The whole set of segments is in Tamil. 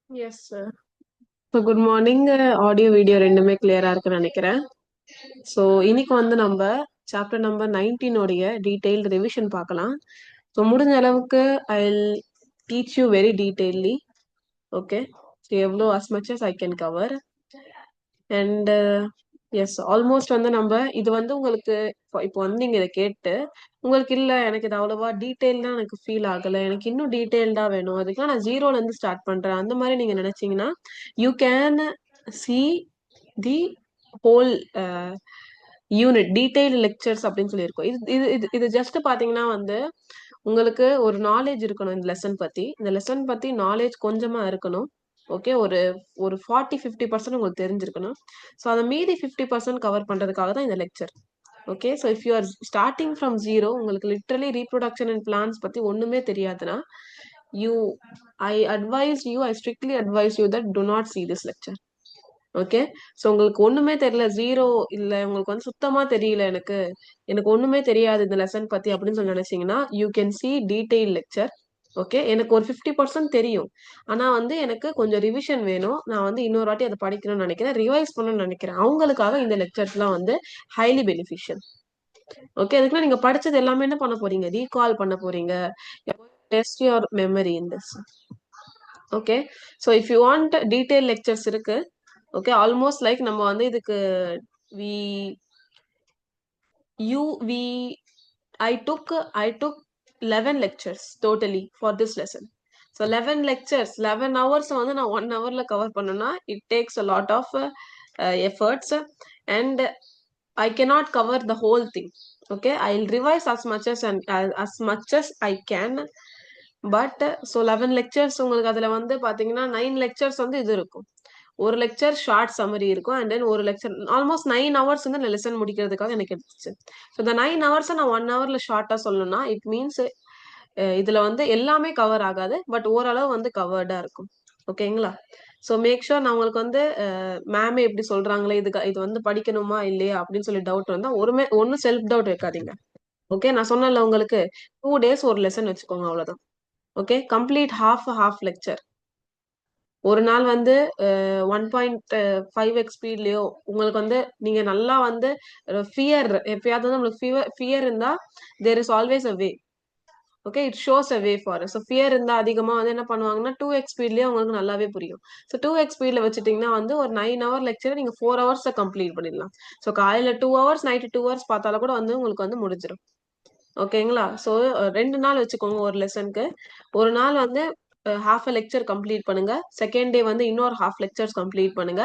Yes sir. So good morning. Audio video ரெண்டுமே கிளியரா இருக்குன்னு நினைக்கிறேன். ஸோ இன்னைக்கு வந்து நம்ம சாப்டர் நம்பர் 19 உடைய டீடைல்டு ரிவிஷன் பார்க்கலாம். ஸோ முடிஞ்ச அளவுக்கு I teach you very detailly. Okay, so எவ்வளோ as much as I can cover. And yes, almost வந்து நம்ம இது வந்து உங்களுக்கு இப்போ வந்து நீங்க இதை கேட்டு உங்களுக்கு இல்ல எனக்கு இது அவ்வளவா டீட்டெயில்டா எனக்கு ஃபீல் ஆகல, எனக்கு இன்னும் டீட்டெயில்டா வேணும், அதுக்கெல்லாம் நான் ஜீரோல இருந்து ஸ்டார்ட் பண்றேன், அந்த மாதிரி நீங்க நினைச்சீங்கன்னா you can see the whole unit detailed lectures அப்படின்னு சொல்லியிருக்கோம். இது இது இது இது ஜஸ்ட் பாத்தீங்கன்னா வந்து உங்களுக்கு ஒரு நாலேஜ் இருக்கணும் இந்த லெசன் பத்தி. இந்த லெசன் பத்தி நாலேஜ் கொஞ்சமா இருக்கணும். ஓகே, ஒரு ஒரு 40-50% உங்களுக்கு தெரிஞ்சிருக்கணும். ஸோ அதை மீதி 50% கவர் பண்றதுக்காக தான் இந்த lecture. Okay, so if you are starting from zero, உங்களுக்கு லிட்ரலி ரீப்ரொடக்ஷன் அண்ட் பிளான்ஸ் பத்தி ஒண்ணுமே தெரியாதுன்னா you I strictly advise you that to not see this lecture. Okay, so உங்களுக்கு ஒண்ணுமே தெரியல, ஜீரோ இல்ல, உங்களுக்கு வந்து சுத்தமா தெரியல, எனக்கு எனக்கு ஒண்ணுமே தெரியாது இந்த லெசன் பத்தி அப்படின்னு சொல்லி நினைச்சீங்கன்னா you can C detail lecture. Okay, எனக்கு ஒரு 50% தெரியும், ஆனா வந்து எனக்கு கொஞ்சம் ரிவிஷன் வேணும், நான் வந்து இன்னொரு வாட்டி அதை படிக்கணும்னு நினைக்கிறேன், ரிவைஸ் பண்ணணும்னு நினைக்கிறேன், அவங்களுக்காக இந்த லெக்சர்ஸ்லாம் வந்து ஹைலி பெனிஃபிஷியல். ஓகே, அதுக்குள்ள நீங்க படிச்சது எல்லாமே என்ன பண்ண போறீங்க, ரீகால் பண்ண போறீங்க, test your memory in this. Okay, so if you want detail lectures இருக்கு. ஓகே, ஆல்மோஸ்ட் லைக் நம்ம வந்து இதுக்கு we you we I took 11 lectures totally for this lesson. So 11 lectures, 11 hours வந்து நான் 1 hourல கவர் பண்ணனா it takes a lot of efforts, and I cannot cover the whole thing. Okay, I'll revise as much as I can. But so 11 lectures உங்களுக்கு அதுல வந்து பாத்தீங்கன்னா 9 லெக்சர்ஸ் வந்து இது இருக்கும். ஒரு லெக்சர் ஷார்ட் சம்மரி இருக்கும், அண்ட் தென் ஒரு லெக்சர் ஆல்மோஸ்ட் 9 ஹவர்ஸ் வந்து இந்த லெசன் முடிக்கிறதுக்காக எனக்கு எடுத்துச்சு. ஸோ இந்த 9 ஹவர்ஸை நான் 1 ஹவர்ல ஷார்ட்டா சொல்லணும்னா இட் மீன்ஸ் இதுல வந்து எல்லாமே கவர் ஆகாது, பட் ஓரளவு வந்து கவர்டா இருக்கும். ஓகேங்களா? ஸோ மேக் ஷூர் நான் உங்களுக்கு வந்து மேமே எப்படி சொல்றாங்களே இது வந்து படிக்கணுமா இல்லையா அப்படின்னு சொல்லி டவுட் வந்தா ஒன்னும் செல்ஃப் டவுட் வைக்காதீங்க. ஓகே, நான் சொன்னேன்ல உங்களுக்கு 2 days ஒரு லெசன் வச்சுக்கோங்க, அவ்வளவுதான். Okay, complete half lecture. ஒரு நாள் வந்து 1.5x ஸ்பீட்லயோ உங்களுக்கு வந்து நீங்க நல்லா வந்து ஃபியர் எப்பயாவது வந்து உங்களுக்கு ஃபியர் இருந்தா there is always a way. Okay, it shows a way for. So fear இருந்தா அதிகமா வந்து என்ன பண்ணுவாங்கன்னா 2x ஸ்பீட்லயே உங்களுக்கு நல்லாவே புரியும். ஸோ 2x ஸ்பீட்ல வச்சுட்டீங்கன்னா வந்து ஒரு 9 ஹவர் லெக்சர் நீங்க 4 ஹவர்ஸ்ல கம்ப்ளீட் பண்ணிடலாம். ஸோ காலையில 2 ஹவர்ஸ், நைட்டு 2 ஹவர்ஸ் பார்த்தாலும் கூட வந்து உங்களுக்கு வந்து முடிஞ்சிடும். ஓகேங்களா? ஸோ 2 நாள் வச்சுக்கோங்க ஒரு லெசனுக்கு. ஒரு நாள் வந்து ஹாஃப் அ லெக்சர் கம்ப்ளீட் பண்ணுங்க. செகண்ட் டே வந்து இன்னொரு ஹாஃப் லெக்சர்ஸ் கம்ப்ளீட் பண்ணுங்க.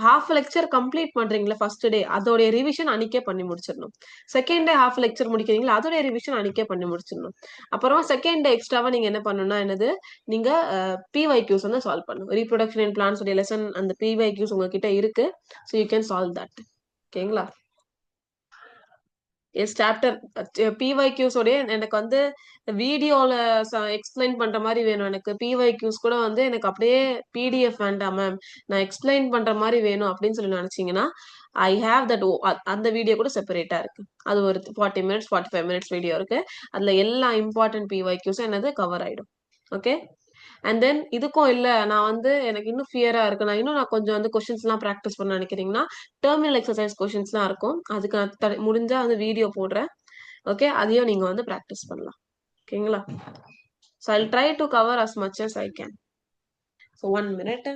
ஹாஃப் லெக்சர் கம்ப்ளீட் பண்றீங்களா ஃபர்ஸ்ட் டே, அதோடைய ரிவிஷன் அன்னைக்கே பண்ணி முடிச்சிடணும். செகண்ட் டே ஹாஃப் லெக்சர் முடிக்கிறீங்களா, அதோடைய ரிவிஷன் அன்னைக்கே பண்ணி முடிச்சிடணும். அப்புறம் செகண்ட் டே எக்ஸ்ட்ராவா நீங்க என்ன பண்ணணும்னா என்னது, நீங்க பிஒய்க்யூஸ் வந்து சால்வ் பண்ணணும். ரீப்ரொடக்ஷன் அண்ட் பிளான்ஸ் உடைய லெசன் அந்த பிஒய்க்யூஸ் உங்ககிட்ட இருக்கு. So you can solve that. ஓகேங்களா? எஸ், சாப்டர் பிஒய்க்யூஸ் உடைய எனக்கு வந்து வீடியோல எக்ஸ்பிளைன் பண்ற மாதிரி வேணும். எனக்கு பிஒய்க்யூஸ் கூட வந்து எனக்கு அப்படியே பிடிஎஃப் வேண்டாம் மேம், நான் எக்ஸ்பிளைன் பண்ற மாதிரி வேணும் அப்படின்னு சொல்லி நினைச்சீங்கன்னா ஐ ஹாவ் தட். அந்த வீடியோ கூட செப்பரேட்டா இருக்கு. அது ஒரு 40 மினிட்ஸ் 45 மினிட்ஸ் வீடியோ இருக்கு. அதுல எல்லா இம்பார்ட்டன்ட் பிஒய்க்யூஸும் என்னது கவர் ஆயிடும். ஓகே, அண்ட் தென் இதுக்கும் இல்ல நான் வந்து எனக்கு இன்னும் ஃபியரா இருக்கு, நான் கொஞ்சம் வந்து கொஸ்டின்ஸ் எல்லாம் ப்ராக்டிஸ் பண்ண நினைக்கிறீங்கன்னா டெர்மினல் எக்ஸசைஸ் கொஸ்டின்ஸ் எல்லாம் இருக்கும். அதுக்கு நான் முடிஞ்சா வந்து வீடியோ போடுறேன். ஓகே, அதையும் நீங்க வந்து ப்ராக்டிஸ் பண்ணலாம். ஓகேங்களா? So I try to cover as much as I can. So 1 minute.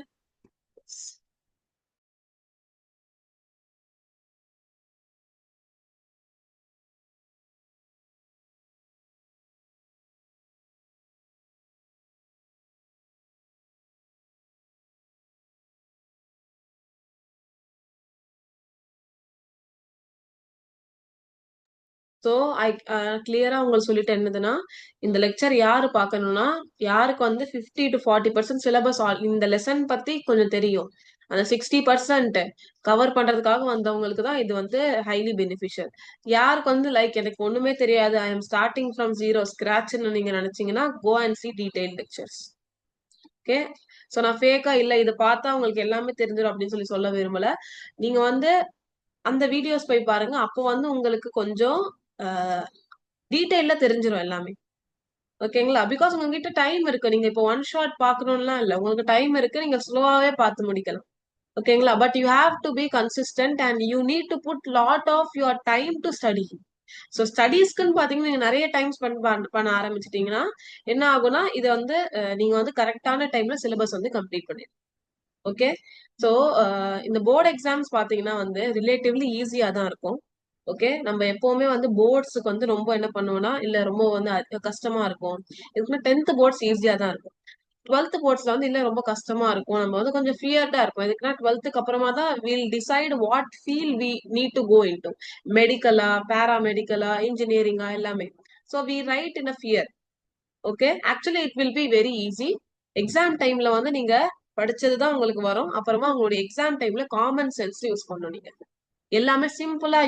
So I கிளியரா உங்களுக்கு சொல்லிட்டு என்னதுன்னா, இந்த லெக்சர் யாரு பார்க்கணும்னா யாருக்கு வந்து 50-40% சிலபஸ் இந்த லெசன் பத்தி கொஞ்சம் தெரியும், அந்த 60% கவர் பண்றதுக்காக வந்தவங்களுக்கு தான் இது வந்து ஹைலி பெனிஃபிஷியல். யாருக்கு வந்து லைக் எனக்கு ஒண்ணுமே தெரியாது, I am starting from zero ஸ்கிராச்னு நீங்க நினைச்சீங்கன்னா go and see detail lectures. Okay, so நான் ஃபேக்கா இல்ல இதை பார்த்தா உங்களுக்கு எல்லாமே தெரிஞ்சிடும் அப்படின்னு சொல்லி சொல்ல விரும்பல. நீங்க வந்து அந்த வீடியோஸ் போய் பாருங்க, அப்போ வந்து உங்களுக்கு கொஞ்சம் டீடைல்ல தெரிஞ்சிடும் எல்லாமே. ஓகேங்களா? பிகாஸ் உங்ககிட்ட டைம் இருக்கு. நீங்க இப்போ ஒன் ஷாட் பாக்கணும்லாம் இல்ல. உங்களுக்கு டைம் இருக்கு. நீங்க ஸ்லோவாவே பார்த்து முடிக்கலாம். ஓகேங்களா? But you have to be consistent and you need to put lot of your time to study. So ஸ்டடீஸ்க்குன்னு பாத்தீங்கன்னா நீங்க நிறைய டைம் ஸ்பெண்ட் பண்ண ஆரம்பிச்சிட்டீங்கன்னா என்ன ஆகும்னா இது வந்து நீங்க வந்து கரெக்டான டைம்ல சிலபஸ் வந்து கம்ப்ளீட் பண்ணிடுங்க. ஓகே. ஸோ இந்த போர்டு எக்ஸாம்ஸ் பாத்தீங்கன்னா வந்து ரிலேட்டிவ்லி ஈஸியா தான் இருக்கும். ஓகே. நம்ம எப்பவுமே வந்து போர்ட்ஸுக்கு வந்து ரொம்ப என்ன பண்ணுவோம்னா இல்ல ரொம்ப வந்து கஷ்டமா இருக்கும். இதுக்குள்ள 10th போர்ட்ஸ் ஈஸியா தான் இருக்கும். 12th போர்ட்ஸ்ல வந்து இல்ல ரொம்ப கஷ்டமா இருக்கும். நம்ம வந்து கொஞ்சம் ஃபியர்டா இருக்கும். இதுக்குன்னா 12th அப்புறமா தான் will decide what feel we need to go into. மெடிக்கலா, பாராமெடிக்கலா, இன்ஜினியரிங்கா எல்லாமே. So we write in a fear. Okay. Actually it will be very easy. Exam டைம்ல வந்து நீங்க படிச்சதுதான் உங்களுக்கு வரும். அப்புறமா உங்களுடைய எக்ஸாம் டைம்ல காமன் சென்ஸ் யூஸ் பண்ணணும் நீங்க. எல்லாமே சிம்பிளா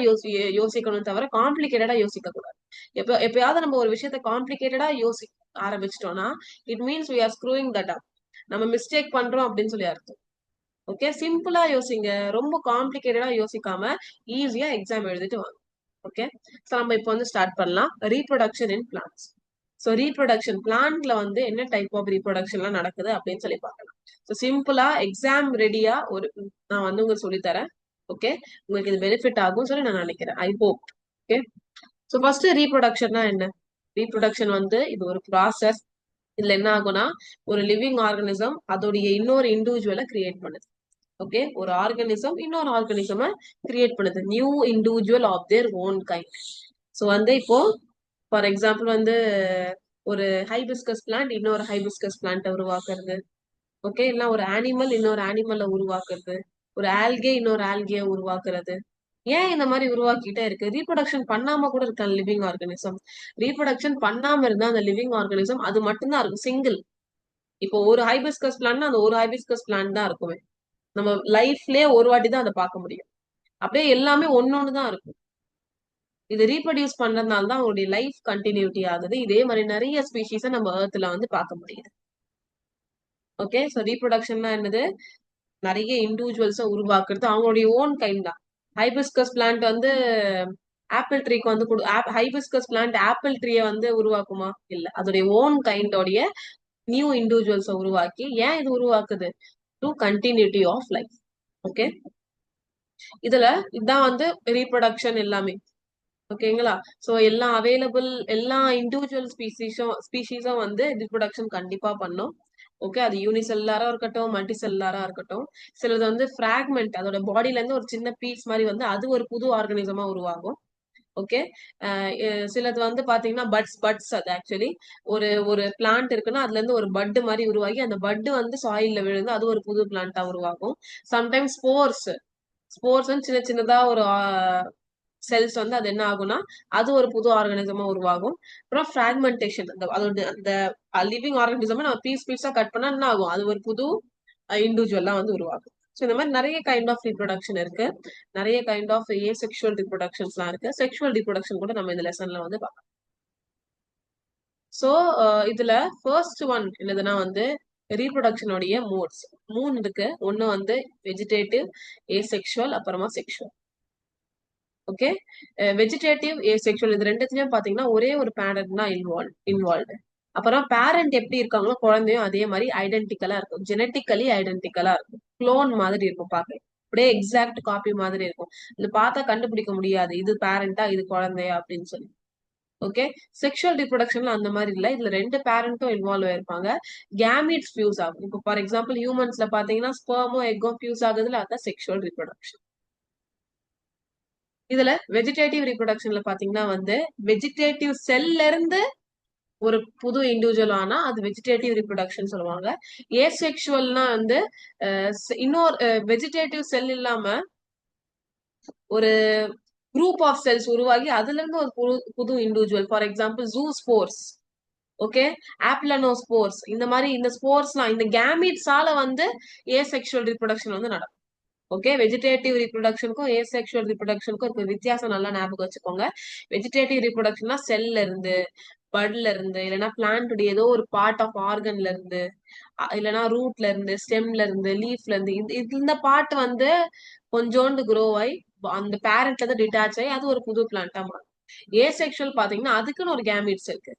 யோசிக்கணும் தவிர காம்ப்ளிகேட்டடா யோசிக்க கூடாது. எப்பயாவது நம்ம ஒரு விஷயத்த காம்ப்ளிகேட்டடா யோசிக்க ஆரம்பிச்சிட்டோம்னா it means we are screwing that up. நம்ம மிஸ்டேக் பண்றோம் அப்படின்னு சொல்லி அர்த்தம். ஓகே. சிம்பிளா யோசிங்க. ரொம்ப காம்ப்ளிகேட்டடா யோசிக்காம ஈஸியா எக்ஸாம் எழுதிட்டு வாங்க. ஓகே. சோ நம்ம இப்போ வந்து ஸ்டார்ட் பண்ணலாம். Reproduction in plants. So reproduction பிளான்ட்ல வந்து என்ன டைப் ஆஃப் ரீப்ரொடக்ஷன்லாம் நடக்குது அப்படின்னு சொல்லி பார்க்கலாம். ஸோ சிம்பிளா எக்ஸாம் ரெடியா ஒரு நான் வந்து உங்களுக்கு சொல்லி தரேன். ஓகே. உங்களுக்கு இது பெனிஃபிட் ஆகும் சொல்லி நான் நினைக்கிறேன். I hope. Okay. So first ரீப்ரொடக்ஷன்னா என்ன? ரீப்ரொடக்ஷன் வந்து இது ஒரு ப்ராசஸ். இதுல என்ன ஆகும்னா ஒரு லிவிங் ஆர்கனிசம் அதோடைய இன்னொரு இண்டிவிஜுவலை கிரியேட் பண்ணுது. ஓகே. ஒரு ஆர்கனிசம் இன்னொரு ஆர்கனிசம கிரியேட் பண்ணுது. New individual of their own kind. So வந்து இப்போ ஃபார் எக்ஸாம்பிள் வந்து ஒரு ஹைபிஸ்கஸ் பிளான்ட் இன்னொரு ஹைபிஸ்கஸ் பிளான்ட்டை உருவாக்குறது. ஓகே. இல்ல ஒரு அனிமல் இன்னொரு அனிமலை உருவாக்குறது. ஒரு ஆல்கே இன்னொரு ஆல்கே உருவாக்குறது. ஏன் இந்த மாதிரி உருவாக்கிட்டே இருக்கு? ரீப்ரொடக்ஷன் பண்ணாம கூட இருக்காங்க லிவிங் ஆர்கனிசம். ரீப்ரொடக்ஷன் பண்ணாம இருந்தா அந்த லிவிங் ஆர்கனிசம் அது மட்டும்தான் இருக்கும் சிங்கிள். இப்போ ஒரு ஹைபிஸ்கஸ் பிளான்ட்னா அந்த ஒரு ஹைபிஸ்கஸ் பிளான்ட் தான் இருக்குமே. நம்ம லைஃப்லயே ஒரு வாட்டி தான் அதை பார்க்க முடியும். அப்படியே எல்லாமே ஒன்னொன்னு தான் இருக்கும். இது ரீப்ரொடியூஸ் பண்றதுனால தான் அவங்களுடைய லைஃப் கண்டினியூட்டி ஆகுது. இதே மாதிரி நிறைய ஸ்பீஷீஸை நம்ம ஏர்த்ல வந்து பார்க்க முடியுது. ஓகே. ஸோ ரீப்ரொடக்ஷன்னா என்னது? நிறைய இண்டிவிஜுவல்ஸை உருவாக்குறது அவங்களுடைய ஓன் கைண்ட் தான். ஹைபிஸ்கஸ் பிளான்ட் வந்து ஆப்பிள் ட்ரீக்கு வந்து ஹைபிஸ்கஸ் பிளான்ட் ஆப்பிள் ட்ரீயை வந்து உருவாக்குமா? இல்ல. அதோடைய ஓன் கைண்டோடைய நியூ இண்டிவிஜுவல்ஸை உருவாக்கி ஏன் இது உருவாக்குது? To continuity of life. Okay. இதுல இதான் வந்து ரீப்ரொடக்ஷன் எல்லாமே. ஓகேங்களா? சோ எல்லாம் அவைலபிள் எல்லா இண்டிவிஜுவல் ஸ்பீஷீஸும் வந்து ரீப்ரொடக்ஷன் கண்டிப்பா பண்ணும். ஓகே. அது யூனிசெல்லாரா இருக்கட்டும், மல்டி செல்லாரா இருக்கட்டும். சிலது வந்து பிராக்மெண்ட் அதோட பாடியில இருந்து ஒரு சின்ன பீஸ் மாதிரி வந்து அது ஒரு புது ஆர்கனிசமா உருவாகும். ஓகே. சிலது வந்து பாத்தீங்கன்னா பட்ஸ் அது ஆக்சுவலி ஒரு ஒரு பிளான்ட் இருக்குன்னா அதுல இருந்து ஒரு பட் மாதிரி உருவாகி அந்த பட் வந்து சாயில்ல விழுந்து அது ஒரு புது பிளான்ட்டா உருவாகும். சம்டைம்ஸ் ஸ்போர்ஸ் வந்து சின்ன சின்னதா ஒரு செல்ஸ் வந்து அது என்ன ஆகும்னா அது ஒரு புது ஆர்கானிசமா உருவாகும். அப்புறம் பிராக்மெண்டேஷன் அதோட அந்த லிவிங் ஆர்கானிசம் நம்ம பீஸா கட் பண்ணா என்ன ஆகும்? அது ஒரு புது இண்டிவிஜுவலா வந்து உருவாகும். ஸோ இந்த மாதிரி நிறைய கைண்ட் ஆஃப் ரீப்ரொடக்ஷன் இருக்கு. நிறைய கைண்ட் ஆஃப் ஏசெக்சுவல் ரீப்ரொடக்ஷன்ஸ்லாம் இருக்கு. செக்ஷுவல் ரீப்ரொடக்ஷன் கூட நம்ம இந்த லெசன்ல வந்து பார்க்கலாம். ஸோ இதுல ஃபர்ஸ்ட் ஒன் என்னதுன்னா வந்து ரீப்ரொடக்ஷனுடைய மோட்ஸ் 3 இருக்கு. ஒன்னு வந்து வெஜிடேட்டிவ், ஏசெக்சுவல், அப்புறமா செக்ஷுவல். ஓகே. வெஜிடேட்டிவ், ஏசெக்சுவல் இது ரெண்டுத்துலயும் பாத்தீங்கன்னா ஒரே ஒரு பேரண்ட் தான் இன்வால்வ்டு. அப்புறம் பேரண்ட் எப்படி இருக்காங்களோ குழந்தையும் அதே மாதிரி ஐடென்டிக்கலா இருக்கும். ஜெனட்டிக்கலி ஐடென்டிக்கலா இருக்கும். குளோன் மாதிரி இருக்கும் பாக்க. அப்படியே எக்ஸாக்ட் காப்பி மாதிரி இருக்கும். இது பார்த்தா கண்டுபிடிக்க முடியாது இது பேரண்டா இது குழந்தையா அப்படின்னு சொல்லி. ஓகே. செக்ஷுவல் ரீப்ரொடக்ஷன்ல அந்த மாதிரி இல்ல. இதுல 2 பேரண்ட்டும் இன்வால்வ் ஆயிருப்பாங்க. கேமீட்ஸ் ஃபியூஸ் ஆகும். இப்போ ஃபார் எக்ஸாம்பிள் ஹியூமன்ஸ்ல பாத்தீங்கன்னா ஸ்பெர்மோ எக்கோ ஃபியூஸ் ஆகுதுல அதான் செக்ஷுவல் ரீப்ரொடக்ஷன். இதுல வெஜிடேட்டிவ் ரீப்ரொடக்ஷன்ல பாத்தீங்கன்னா வந்து வெஜிடேட்டிவ் செல்ல இருந்து ஒரு புது இண்டிவிஜுவல் ஆனா அது வெஜிடேட்டிவ் ரீப்ரொடக்ஷன் சொல்லுவாங்க. ஏசெக்சுவல்னா வந்து இன்னொரு வெஜிடேட்டிவ் செல் இல்லாம ஒரு குரூப் ஆஃப் செல்ஸ் உருவாகி அதுல இருந்து ஒரு புது individual for example zoospores. Okay. Aplanospores இந்த மாதிரி இந்த ஸ்போர்ஸ்லாம் இந்த கேமீட்ஸால வந்து ஏசெக்சுவல் ரீப்ரொடக்ஷன் வந்து நடக்கும். ஓகே. வெஜிடேட்டிவ் ரீப்ரொடக்ஷனுக்கும் ஏசெக்சுவல் ரீப்ரொடக்ஷனுக்கும் இருக்க வித்தியாசம் நல்லா ஞாபகம் வச்சுக்கோங்க. வெஜிடேட்டிவ் ரீப்ரொடக்ஷன்னா செல்ல இருந்து, பட்ல இருந்து, இல்லைன்னா பிளான்ட் ஏதோ ஒரு பார்ட் ஆஃப் ஆர்கன்ல இருந்து, இல்லைன்னா ரூட்ல இருந்து, ஸ்டெம்ல இருந்து, லீஃப்ல இருந்து இந்த பார்ட் வந்து கொஞ்சோண்டு குரோ ஆகி அந்த பேரண்ட்ல இருந்து டிட்டாச் ஆகி அது ஒரு புது பிளான்ட்டா மாறும். ஏசெக்சுவல் பாத்தீங்கன்னா அதுக்குன்னு ஒரு கேமிட்ஸ் இருக்கு.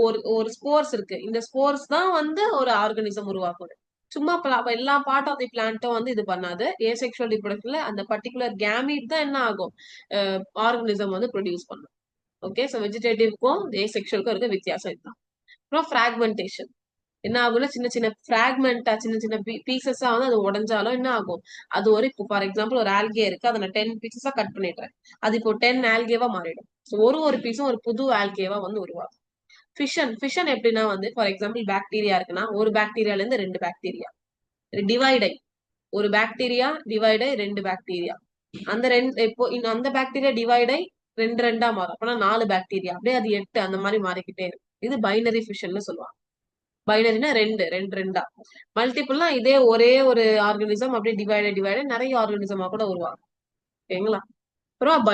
ஒரு ஒரு ஸ்போர்ஸ் இருக்கு. இந்த ஸ்போர்ஸ் தான் வந்து ஒரு ஆர்கனிசம் உருவாக்குது. சும்மா எல்லா பார்ட் ஆஃப் தி பிளான்ட்டும் வந்து இது பண்ணாது. ஏசெக்சுவல் ரீப்ரொடக்ஷன்ல அந்த பர்டிகுலர் கேமிட் தான் என்ன ஆகும், ஆர்கனிசம் வந்து ப்ரொடியூஸ் பண்ணும். ஓகே, சோ வெஜிடேட்டிவ்க்கும் ஏசெக்சுவலுக்கும் இருக்க வித்தியாசம் இதுதான். அப்புறம் ஃப்ராக்மெண்டேஷன் என்ன ஆகும்னா, சின்ன சின்ன ஃப்ராக்மெண்டா சின்ன சின்ன பீசஸா வந்து அது உடஞ்சாலும் என்ன ஆகும், அது ஒரு இப்போ ஃபார் எக்ஸாம்பிள் ஒரு ஆல்கே இருக்கு, அதை நான் 10 பீசஸா கட் பண்ணிடுறேன், அது இப்போ 10 ஆல்கேவா மாறிடும். ஸோ ஒரு ஒரு பீஸும் ஒரு புது ஆல்கேவா வந்து உருவாகும். ஃபிஷன் எப்படின்னா வந்து ஃபார் எக்ஸாம்பிள் பாக்டீரியா இருக்குன்னா ஒரு பாக்டீரியால இருந்து 2 பாக்டீரியா டிவைடை, ஒரு பாக்டீரியா டிவைடை 2 பாக்டீரியா, அந்த ரெண்டு இப்போ அந்த பாக்டீரியா டிவைடை ரெண்டு ரெண்டா மாறும், அப்பனா 4 பாக்டீரியா, அப்படியே அது 8 அந்த மாதிரி மாறிக்கிட்டே இருக்கும். இது பைனரி ஃபிஷன் சொல்லுவாங்க. பைனரினா ரெண்டு ரெண்டு ரெண்டா. மல்டிபிள்னா இதே ஒரே ஒரு ஆர்கனிசம் அப்படியே டிவைடட் நிறைய ஆர்கனிசமா கூட உருவாகும். ஓகேங்களா? அப்புறம்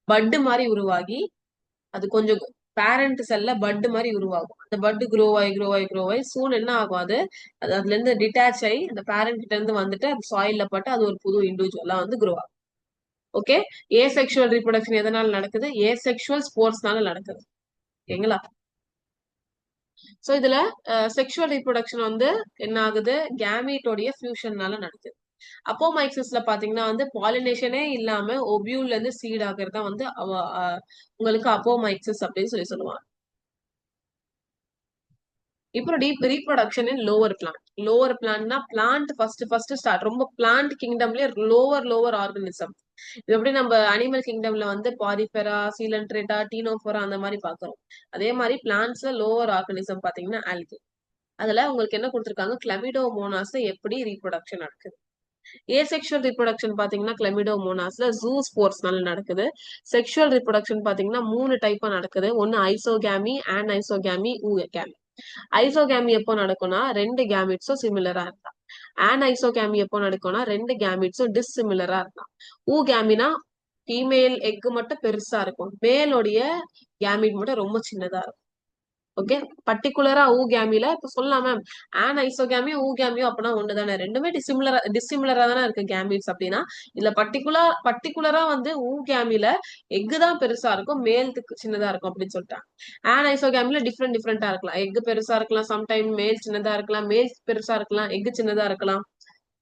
பட்டு மாதிரி உருவாகி அது கொஞ்சம் பேரண்ட் செல்ல பட்டு மாதிரி உருவாகும். அந்த பட்டு க்ரோ ஆகி சூன் என்ன ஆகும், அது அதுல இருந்து டிட்டாச் ஆகி அந்த பேரண்ட் கிட்ட இருந்து வந்துட்டு அது சாயில்ல பட்டு அது ஒரு புது இண்டிவிஜுவலா வந்து க்ரோ ஆகும். ஓகே, ஏசெக்சுவல் ரீப்ரொடக்ஷன் எதனால நடக்குது, ஏசெக்சுவல் ஸ்போர்ட்ஸ்னால நடக்குது. ஓகேங்களா? சோ இதுல செக்ஷுவல் ரீப்ரொடக்ஷன் வந்து என்ன ஆகுது, கேமீட்டோடைய ஃபியூஷன்னால நடக்குது. அப்போமைசிஸ்ல பாத்தீங்கன்னா வந்து பாலினேஷனே இல்லாம ஒபியூல்ல இருந்து சீட் ஆகுறதா வந்து உங்களுக்கு அப்போமைசிஸ் அப்படின்னு சொல்லுவாங்க. இப்போ ரீப்ரொடக்ஷன் இன் லோவர் பிளான்ட்னா பிளான்ட் ஃபர்ஸ்ட் ஸ்டார்ட், ரொம்ப பிளான்ட் கிங்டம்லயே லோவர் ஆர்கனிசம். இது எப்படி நம்ம அனிமல் கிங்டம்ல வந்து பாரிஃபெரா, சீலன்ட்ரேட்டா, டீனோஃபோரா அந்த மாதிரி பாக்குறோம், அதே மாதிரி பிளான்ட்ஸ்ல லோவர் ஆர்கனிசம் பாத்தீங்கன்னா ஆல்கே. அதுல உங்களுக்கு என்ன கொடுத்திருக்காங்க, கிளமிடோமோனாஸ் எப்படி ரீப்ரொடக்ஷன் நடக்குது. ஏசெக்சுவல் ரீப்ரொடக்ஷன் பாத்தீங்கன்னா கிளமிடோமோனாஸ்ல ஜூஸ்போர்ஸ்னால நடக்குது. செக்ஷுவல் ரீப்ரொடக்ஷன் பாத்தீங்கன்னா 3 டைப்பா நடக்குது. ஒன்னு ஐசோகேமி, ஆன்ஐசோகேமி, ஊகேமி. ஐசோகேமி எப்போ நடக்கும்னா 2 கேமிட்ஸும் சிமிலரா இருந்தா. ஆன்ஐசோகேமி எப்போ நடக்கும்னா 2 கேமிட்ஸும் டிஸ்சிமிலரா இருந்தா. ஊகேமினா ஃபீமேல் எக் மட்டும் பெருசா இருக்கும், மேலோடைய கேமிட் மட்டும் ரொம்ப சின்னதா இருக்கும். ஓகே, பர்டிகுலரா ஊகேமில இப்ப சொல்லலாம் மேம், ஐசோகேமியோ ஊகேமியோ அப்படின்னா ஒண்ணுதானே, ரெண்டுமே டிசிமிலரா தானே இருக்கு கேமிட்ஸ் அப்படின்னா. இதுல பர்டிகுலரா வந்து ஊகேமில எக்கு தான் பெருசா இருக்கும், மேல்த்துக்கு சின்னதா இருக்கும் அப்படின்னு சொல்லிட்டாங்க. ஐசோகேமில டிஃப்ரெண்டா இருக்கலாம், எக் பெருசா இருக்கலாம், சம்டைம் மேல் சின்னதா இருக்கலாம், மேல் பெருசா இருக்கலாம், எக் சின்னதா இருக்கலாம்.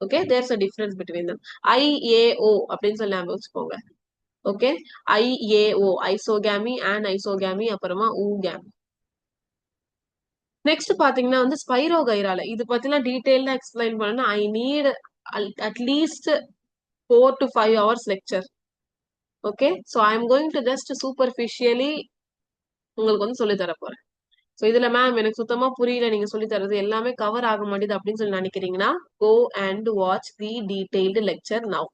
Okay, there's a difference between them. ஐஏஓ அப்படின்னு சொல்லி ஞாபகம் வச்சுக்கோங்க. ஓகே, ஐஏஓ ஐசோகேமி, ஐசோகேமி, அப்புறமா ஊகேமி. நெக்ஸ்ட் பாத்தீங்கன்னா வந்து ஸ்பைரோகைரால இது பத்திலாம் டீடைல்டா எக்ஸ்பிளைன் பண்ணா I need at least 4 to 5 hours lecture. Okay, so I am going to just superficially உங்களுக்கு வந்து சொல்லி தர போறேன். சோ இதுல மேம் எனக்கு சுத்தமா புரியல, நீங்க சொல்லி தரது எல்லாமே கவர் ஆக மாட்டேது அப்படின்னு சொல்லி நினைக்கிறீங்கன்னா go and watch the detailed lecture now.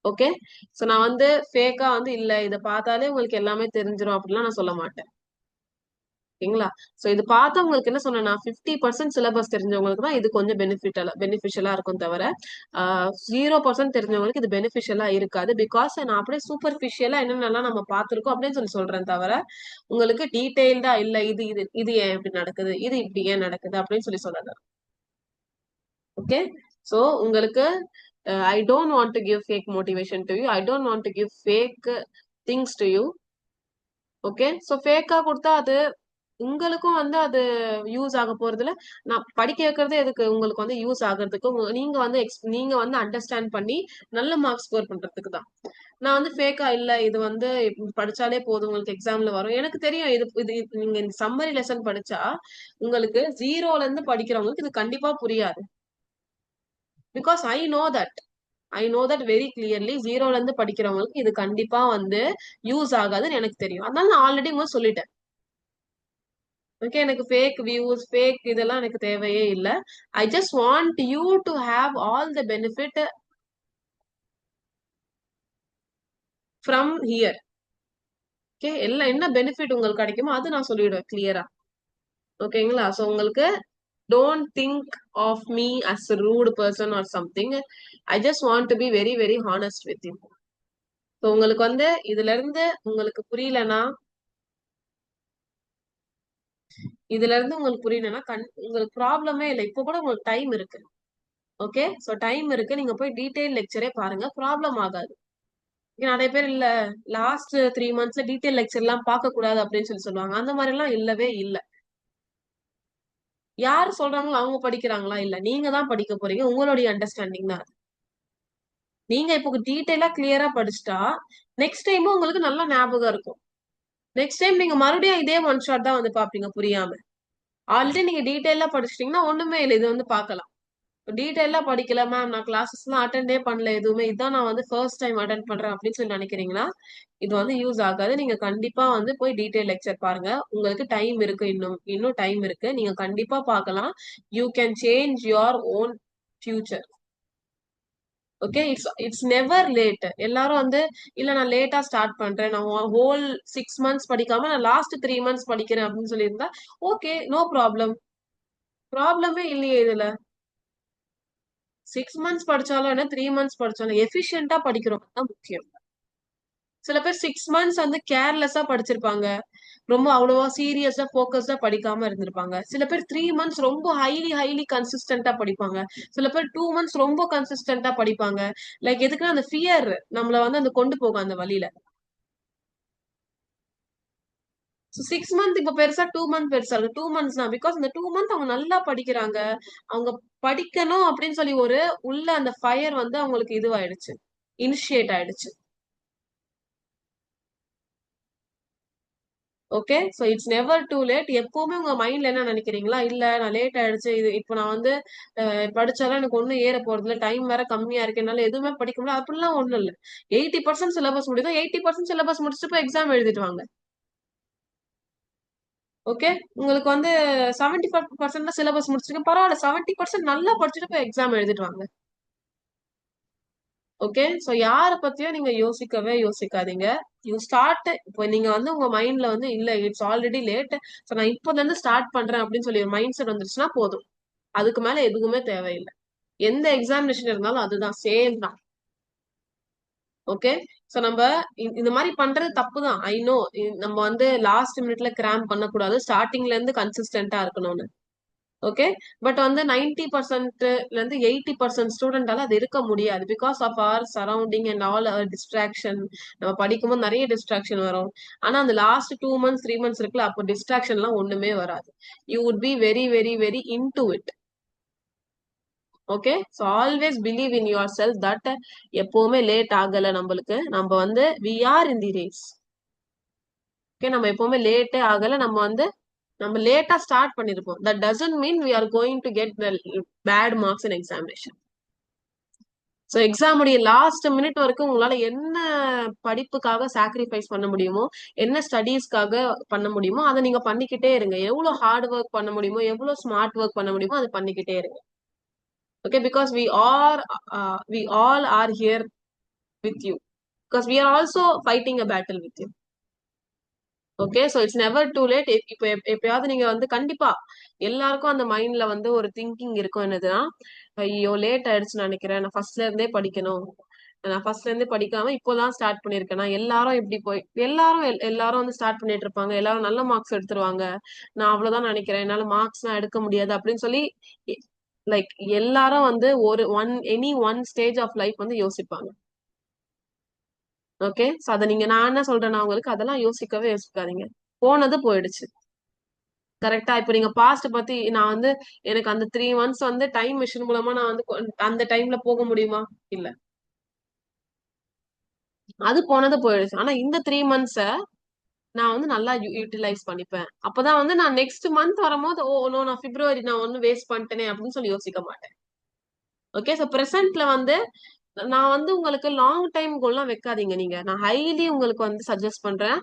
Okay, so நான் வந்து ஃபேக்கா வந்து இல்ல இதை பார்த்தாலே உங்களுக்கு எல்லாமே தெரிஞ்சிடும் அப்படிலாம் நான் சொல்ல மாட்டேன். ஓகேங்களா? சோ இது பார்த்தா உங்களுக்கு என்ன சொன்னா 50% சிலபஸ் தெரிஞ்சவங்களுக்கு தான் இது கொஞ்சம் பெனிஃபிஷியலா இருக்கும் தவிர 0% தெரிஞ்சவங்களுக்கு இது பெனிஃபிஷியலா இருக்காது. பிகாஸ் நான் அப்படியே சூப்பர்ஃபிஷியலா என்னென்னலாம் நம்ம பார்த்திருக்கோம் அப்படின்னு சொல்றேன் தவிர உங்களுக்கு டீடைல்டா இல்ல இது இது இது ஏன் இப்படி நடக்குது, இது இப்படி ஏன் நடக்குது அப்படின்னு சொல்லல. ஓகே, சோ உங்களுக்கு I don't want to give fake motivation to you, I don't want to give fake things to you. Okay, so ஃபேக்கா கொடுத்தா அது உங்களுக்கும் வந்து அது யூஸ் ஆக போறதுல, நான் படிக்க வைக்கிறது எதுக்கு, உங்களுக்கு வந்து யூஸ் ஆகுறதுக்கு, நீங்க வந்து அண்டர்ஸ்டாண்ட் பண்ணி நல்ல மார்க் ஸ்கோர் பண்றதுக்கு தான். நான் வந்து ஃபேக்கா இல்ல இது வந்து படிச்சாலே போதும் உங்களுக்கு எக்ஸாம்ல வரும், எனக்கு தெரியும் இது இது நீங்க இந்த சம்மரி லெசன் படிச்சா உங்களுக்கு 0ல இருந்து படிக்கிறவங்களுக்கு இது கண்டிப்பா புரியாது. Because I know that very clearly 0ல இருந்து படிக்கிறவங்களுக்கு இது கண்டிப்பா வந்து யூஸ் ஆகாதுன்னு எனக்கு தெரியும். அதனால நான் ஆல்ரெடி சொல்லிட்டேன். ஓகே, எனக்கு ஃபேக் வியூஸ் ஃபேக் இதெல்லாம் எனக்கு தேவையே இல்ல. I just want you to have all the benefit from here. Okay, எல்லாம் என்ன பெனிஃபிட் உங்களுக்கு கிடைக்குமோ அது நான் சொல்லிடுவேன் கிளியரா. ஓகேங்களா? சோ உங்களுக்கு don't think of me as a rude person or something. I just want to be very very honest with you. So உங்களுக்கு வந்து இதுல இருந்து உங்களுக்கு புரியலன்னா உங்களுக்கு ப்ராப்ளமே இல்லை, இப்போ கூட உங்களுக்கு டைம் இருக்கு. ஓகே, சோ டைம் இருக்கு, நீங்க போய் டீடைல் லெக்சரே பாருங்க, ப்ராப்ளம் ஆகாது. நிறைய பேர் இல்ல லாஸ்ட் 3 மந்த்ஸ்ல டீடைல் லெக்சர் எல்லாம் பார்க்க கூடாது அப்படின்னு சொல்லுவாங்க. அந்த மாதிரி எல்லாம் இல்லவே இல்ல. யாரு சொல்றாங்களோ அவங்க படிக்கிறாங்களா? இல்ல, நீங்க தான் படிக்க போறீங்க. உங்களுடைய அண்டர்ஸ்டாண்டிங் தான். நீங்க இப்போ டீடைலா கிளியரா படிச்சுட்டா நெக்ஸ்ட் டைமும் உங்களுக்கு நல்லா ஞாபகம் இருக்கும். நெக்ஸ்ட் டைம் நீங்க மறுபடியும் இதே ஒன் ஷாட் தான் வந்து பாப்பீங்க புரியாம. ஆல்ரெடி நீங்க டீடைலா படிச்சிட்டீங்கன்னா ஒண்ணுமே இல்ல, இது வந்து பார்க்கலாம். டீடைலா படிக்கல மேம், நான் கிளாஸஸ் எல்லாம் அட்டெண்டே பண்ணல, எதுவுமே இதான் நான் வந்து ஃபர்ஸ்ட் டைம் அட்டென்ட் பண்றேன் அப்படின்னு சொல்லி நினைக்கிறீங்கன்னா இது வந்து யூஸ் ஆகாது. நீங்க கண்டிப்பா வந்து போய் டீடைல் லெக்சர் பாருங்க. உங்களுக்கு டைம் இருக்கு, இன்னும் டைம் இருக்கு. நீங்க கண்டிப்பா பார்க்கலாம். You can change your own future. Okay, it's never late. எல்லாரும் வந்து இல்ல நான் லேட்டா ஸ்டார்ட் பண்றேன், நான் ஹோல் 6 மந்த்ஸ் படிக்காம நான் லாஸ்ட் 3 மந்த்ஸ் படிக்கிறேன் அப்படின்னு சொல்லியிருந்தா ஓகே, நோ ப்ராப்ளம். ப்ராப்ளமே இல்லையே இதுல. 6 மந்த்ஸ் படிச்சாலும் என்ன, 3 மந்த்ஸ் படிச்சாலும் எஃபிஷியன்டா படிக்கிறோம் தான் முக்கியம். சில பேர் 6 மந்த்ஸ் வந்து கேர்லெஸ்ஸா படிச்சிருப்பாங்க. ரொம்ப அவ்வளவா சீரியஸா போக்கஸ்டா படிக்காம இருந்திருப்பாங்க. சில பேர் 3 மந்த்ஸ் ரொம்ப ஹைலி கன்சிஸ்டன்டா படிப்பாங்க. சில பேர் 2 மந்த்ஸ் ரொம்ப கன்சிஸ்டன்டா படிப்பாங்க. லைக் எதுக்குன்னா அந்த ஃபியர் நம்மள வந்து அந்த கொண்டு போகும் அந்த வழியில. 6 மந்த் இப்ப பெருசா, 2 மந்த் பெருசா இருக்கு. 2 மந்த்ஸ் தான். பிகாஸ் இந்த 2 மந்த் அவங்க நல்லா படிக்கிறாங்க. அவங்க படிக்கணும் அப்படின்னு சொல்லி ஒரு உள்ள அந்த ஃபயர் வந்து அவங்களுக்கு இதுவாயிடுச்சு. இனிஷியேட் ஆயிடுச்சு. Okay, so it's never too late. எப்பவுமே உங்க மைண்ட்ல என்ன நினைக்கிறீங்களா, இல்ல நான் லேட் ஆயிடுச்சு, இது இப்போ நான் வந்து படிச்சாலும் எனக்கு ஒண்ணும் ஏற போறது இல்ல, டைம் வேற கம்மியா இருக்கு, என்னால எதுவுமே படிக்க முடியல, அப்படிலாம் ஒண்ணும் இல்ல. 80% சிலபஸ் முடியுதோ 80% சிலபஸ் முடிச்சுட்டு போய் எக்ஸாம் எழுதிட்டு வாங்க. ஓகே, உங்களுக்கு வந்து 75% தான் சிலபஸ் முடிச்சிருக்கேன் பரவாயில்ல, 70% நல்லா படிச்சுட்டு போய் எக்ஸாம் எழுதிட்டு வாங்க. ஓகே, சோ யார பத்தியும் நீங்க யோசிக்கவே யோசிக்காதீங்க. You start. இப்போ நீங்க வந்து உங்க மைண்ட்ல வந்து இல்ல இட்ஸ் ஆல்ரெடி லேட், சோ நான் இப்போல இருந்து ஸ்டார்ட் பண்றேன் அப்படின்னு சொல்லி ஒரு மைண்ட் செட் வந்துருச்சுன்னா போதும். அதுக்கு மேல எதுவுமே தேவையில்லை. எந்த எக்ஸாமினேஷன் இருந்தாலும் அதுதான், சேம் தான். ஓகே, சோ நம்ம இந்த மாதிரி பண்றது தப்பு தான். ஐ நோ, நம்ம வந்து லாஸ்ட் மினிட்ல கிராம் பண்ணக்கூடாது, ஸ்டார்டிங்ல இருந்து கன்சிஸ்டன்டா இருக்கணும்னு. ஓகே, பட் வந்து 90%ல இருந்து 80% ஸ்டூடெண்டால அது இருக்க முடியாது. Because of our surrounding and all our distraction. நம்ம படிக்கும்போது நிறைய டிஸ்ட்ராக்ஷன் வரும். ஆனா அந்த லாஸ்ட் 2 மந்த்ஸ் 3 மந்த்ஸ் இருக்குல்ல, அப்போ டிஸ்ட்ராக்ஷன் எல்லாம் ஒண்ணுமே வராது. You would be very very very into it. Okay, so always believe in yourself that எப்பவுமே லேட் ஆகல. நம்மளுக்கு நம்ம வந்து we are in the race. Okay, நம்ம எப்பவுமே லேட்டே ஆகல. நம்ம லேட்டா ஸ்டார்ட் பண்ணிருப்போம். That doesn't mean we are going to get bad marks in examination. So எக்ஸாமுடைய லாஸ்ட் மினிட் வரைக்கும் உங்களால என்ன படிப்புக்காக சாக்ரிஃபைஸ் பண்ண முடியுமோ, என்ன ஸ்டடீஸ்க்காக பண்ண முடியுமோ அதை நீங்க பண்ணிக்கிட்டே இருங்க. எவ்வளவு ஹார்ட் ஒர்க் பண்ண முடியுமோ, எவ்வளவு ஸ்மார்ட் ஒர்க் பண்ண முடியுமோ அதை பண்ணிக்கிட்டே இருங்க. Okay, because we all are here with you, because we are also fighting a battle with you. Okay, so it's never too late. இப்போ எப்பயாவது நீங்க வந்து கண்டிப்பா எல்லாருக்கும் அந்த மைண்ட்ல வந்து ஒரு திங்கிங் இருக்கும். என்னதுன்னா, ஐயோ லேட் ஆயிடுச்சுன்னு நினைக்கிறேன், நான் ஃபர்ஸ்ட்ல இருந்தே படிக்கணும், நான் ஃபர்ஸ்ட்ல இருந்தே படிக்காம இப்போதான் ஸ்டார்ட் பண்ணிருக்கேன், நான் எல்லாரும் இப்படி போய் எல்லாரும் வந்து ஸ்டார்ட் பண்ணிட்டு இருப்பாங்க, எல்லாரும் நல்ல மார்க்ஸ் எடுத்துருவாங்க, நான் அவ்வளவுதான் நினைக்கிறேன், என்னால மார்க்ஸ் எல்லாம் எடுக்க முடியாது அப்படின்னு சொல்லி லைக் எல்லாரும் வந்து ஒரு any one stage of life வந்து யோசிப்பாங்க. ஓகே, சோ அத நான் என்ன சொல்றேன்னா உங்களுக்கு அதெல்லாம் யோசிக்கவே யோசிக்காதீங்க. போனது போயிடுச்சு. கரெக்டா? இப்ப நீங்க பாஸ்ட் பத்தி நான் வந்து எனக்கு அந்த 3 மந்த்ஸ் வந்து டைம் மிஷின் மூலமா நான் வந்து அந்த டைம்ல போக முடியுமா? இல்ல. அது போனது போயிடுச்சு. ஆனா இந்த 3 மந்த்ஸ நான் வந்து நல்லா யூட்டிலைஸ் பண்ணிப்பேன். அப்பதான் வந்து நான் நெக்ஸ்ட் மந்த் வரும்போது ஓ நோ, நான் பிப்ரவரி நான் ஒண்ணு வேஸ்ட் பண்ணிட்டேனே அப்படின்னு சொல்லி யோசிக்க மாட்டேன். ஓகே, சோ பிரசன்ட்ல வந்து நான் வந்து உங்களுக்கு லாங் டைம் கோல்லாம் வைக்காதீங்க. நான் ஹைலி உங்களுக்கு வந்து சஜஸ்ட் பண்றேன்.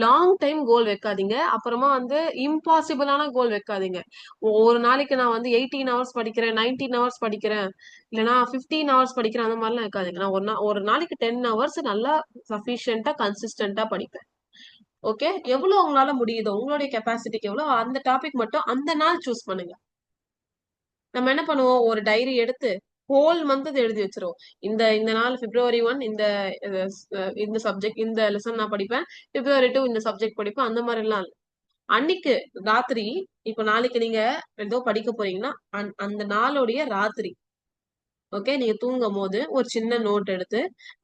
லாங் டைம் கோல் வைக்காதீங்க. அப்புறமா வந்து இம்பாசிபிளான கோல் வைக்காதீங்க. ஒரு நாளைக்கு நான் வந்து 18 ஹவர்ஸ் படிக்கிறேன், 19 ஹவர்ஸ் படிக்கிறேன், இல்லைன்னா 15 ஹவர்ஸ் படிக்கிறேன், அந்த மாதிரிலாம் வைக்காதீங்க. நான் ஒரு நாளைக்கு 10 ஹவர்ஸ் நல்லா சஃபிஷியன்டா கன்சிஸ்டன்டா படிப்பேன். ஓகே, எவ்வளவு உங்களால முடியுதோ உங்களுடைய கெப்பாசிட்டிக்கு எவ்வளவு அந்த டாபிக் மட்டும் அந்த நாள் சூஸ் பண்ணுங்க. நம்ம என்ன பண்ணுவோம், ஒரு டைரி எடுத்து ஹோல் மந்த் எழுதி வச்சிருவோம். இந்த இந்த நாள் February 1 இந்த சப்ஜெக்ட் இந்த லெசன் நான் படிப்பேன், February 2 இந்த சப்ஜெக்ட் படிப்பேன், அந்த மாதிரி எல்லாம் இல்ல. அன்னைக்கு ராத்திரி, இப்ப நாளைக்கு நீங்க ஏதோ படிக்க போறீங்கன்னா அந்த நாளுடைய ராத்திரி, ஓகே, நீங்க தூங்கும் போது ஒரு சின்ன நோட் எடுத்து,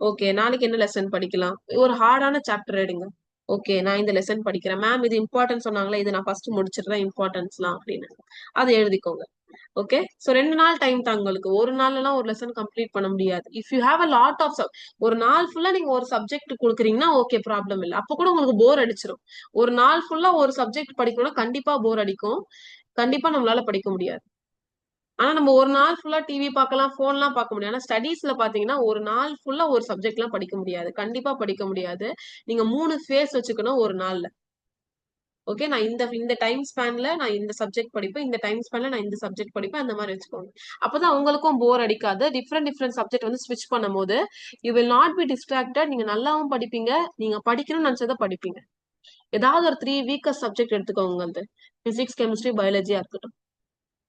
ஓகே நாளைக்கு என்ன லெசன் படிக்கலாம், ஒரு ஹார்டான சாப்டர் எடுங்க. ஓகே நான் இந்த லெசன் படிக்கிறேன் மேம், இது இம்பார்ட்டன்ஸ் சொன்னாங்களே, இது நான் ஃபர்ஸ்ட் முடிச்சிடுறேன் இம்பார்ட்டன்ஸ்லாம் அப்படின்னு அதை எழுதிக்கோங்க. ஓகே, சோ 2 நாள் டைம் தான் உங்களுக்கு. ஒரு நாள்லாம் ஒரு லெசன் கம்ப்ளீட் பண்ண முடியாது. If you have a lot of ஒரு நாள் ஃபுல்லா நீங்க ஒரு சப்ஜெக்ட் கொடுக்குறீங்கன்னா ஓகே ப்ராப்ளம் இல்ல. அப்ப கூட உங்களுக்கு போர் அடிச்சிரும். ஒரு நாள் ஃபுல்லா ஒரு சப்ஜெக்ட் படிக்கணும்னா கண்டிப்பா போர் அடிக்கும். கண்டிப்பா நம்மளால படிக்க முடியாது. ஆனா நம்ம ஒரு நாள் ஃபுல்லா டிவி பார்க்கலாம், போன்லாம் பார்க்க முடியும். ஆனா ஸ்டடீஸ்ல பாத்தீங்கன்னா ஒரு நாள் ஃபுல்லா ஒரு சப்ஜெக்ட்லாம் படிக்க முடியாது. கண்டிப்பா படிக்க முடியாது. நீங்க 3 ஃபேஸ் வச்சுக்கணும் ஒரு நாள்ல. ஓகே, நான் இந்த இந்த டைம் ஸ்பேன்ல நான் இந்த சப்ஜெக்ட் படிப்பேன், இந்த டைம் ஸ்பேன்ல நான் இந்த சப்ஜெக்ட் படிப்பேன், அந்த மாதிரி வச்சுக்கோங்க. அப்பதான் உங்களுக்கும் போர் அடிக்காது. டிஃப்ரெண்ட் டிஃப்ரெண்ட் சப்ஜெக்ட் வந்து ஸ்விட்ச் பண்ணும்போது you will not be distracted. நீங்க நல்லாவும் படிப்பீங்க, நீங்க படிக்கணும்னு நினைச்சதை படிப்பீங்க. ஏதாவது ஒரு 3 வீக்கர் சப்ஜெக்ட் எடுத்துக்கோங்க. வந்து பிசிக்ஸ், கெமிஸ்ட்ரி, பயாலஜியா இருக்கட்டும்.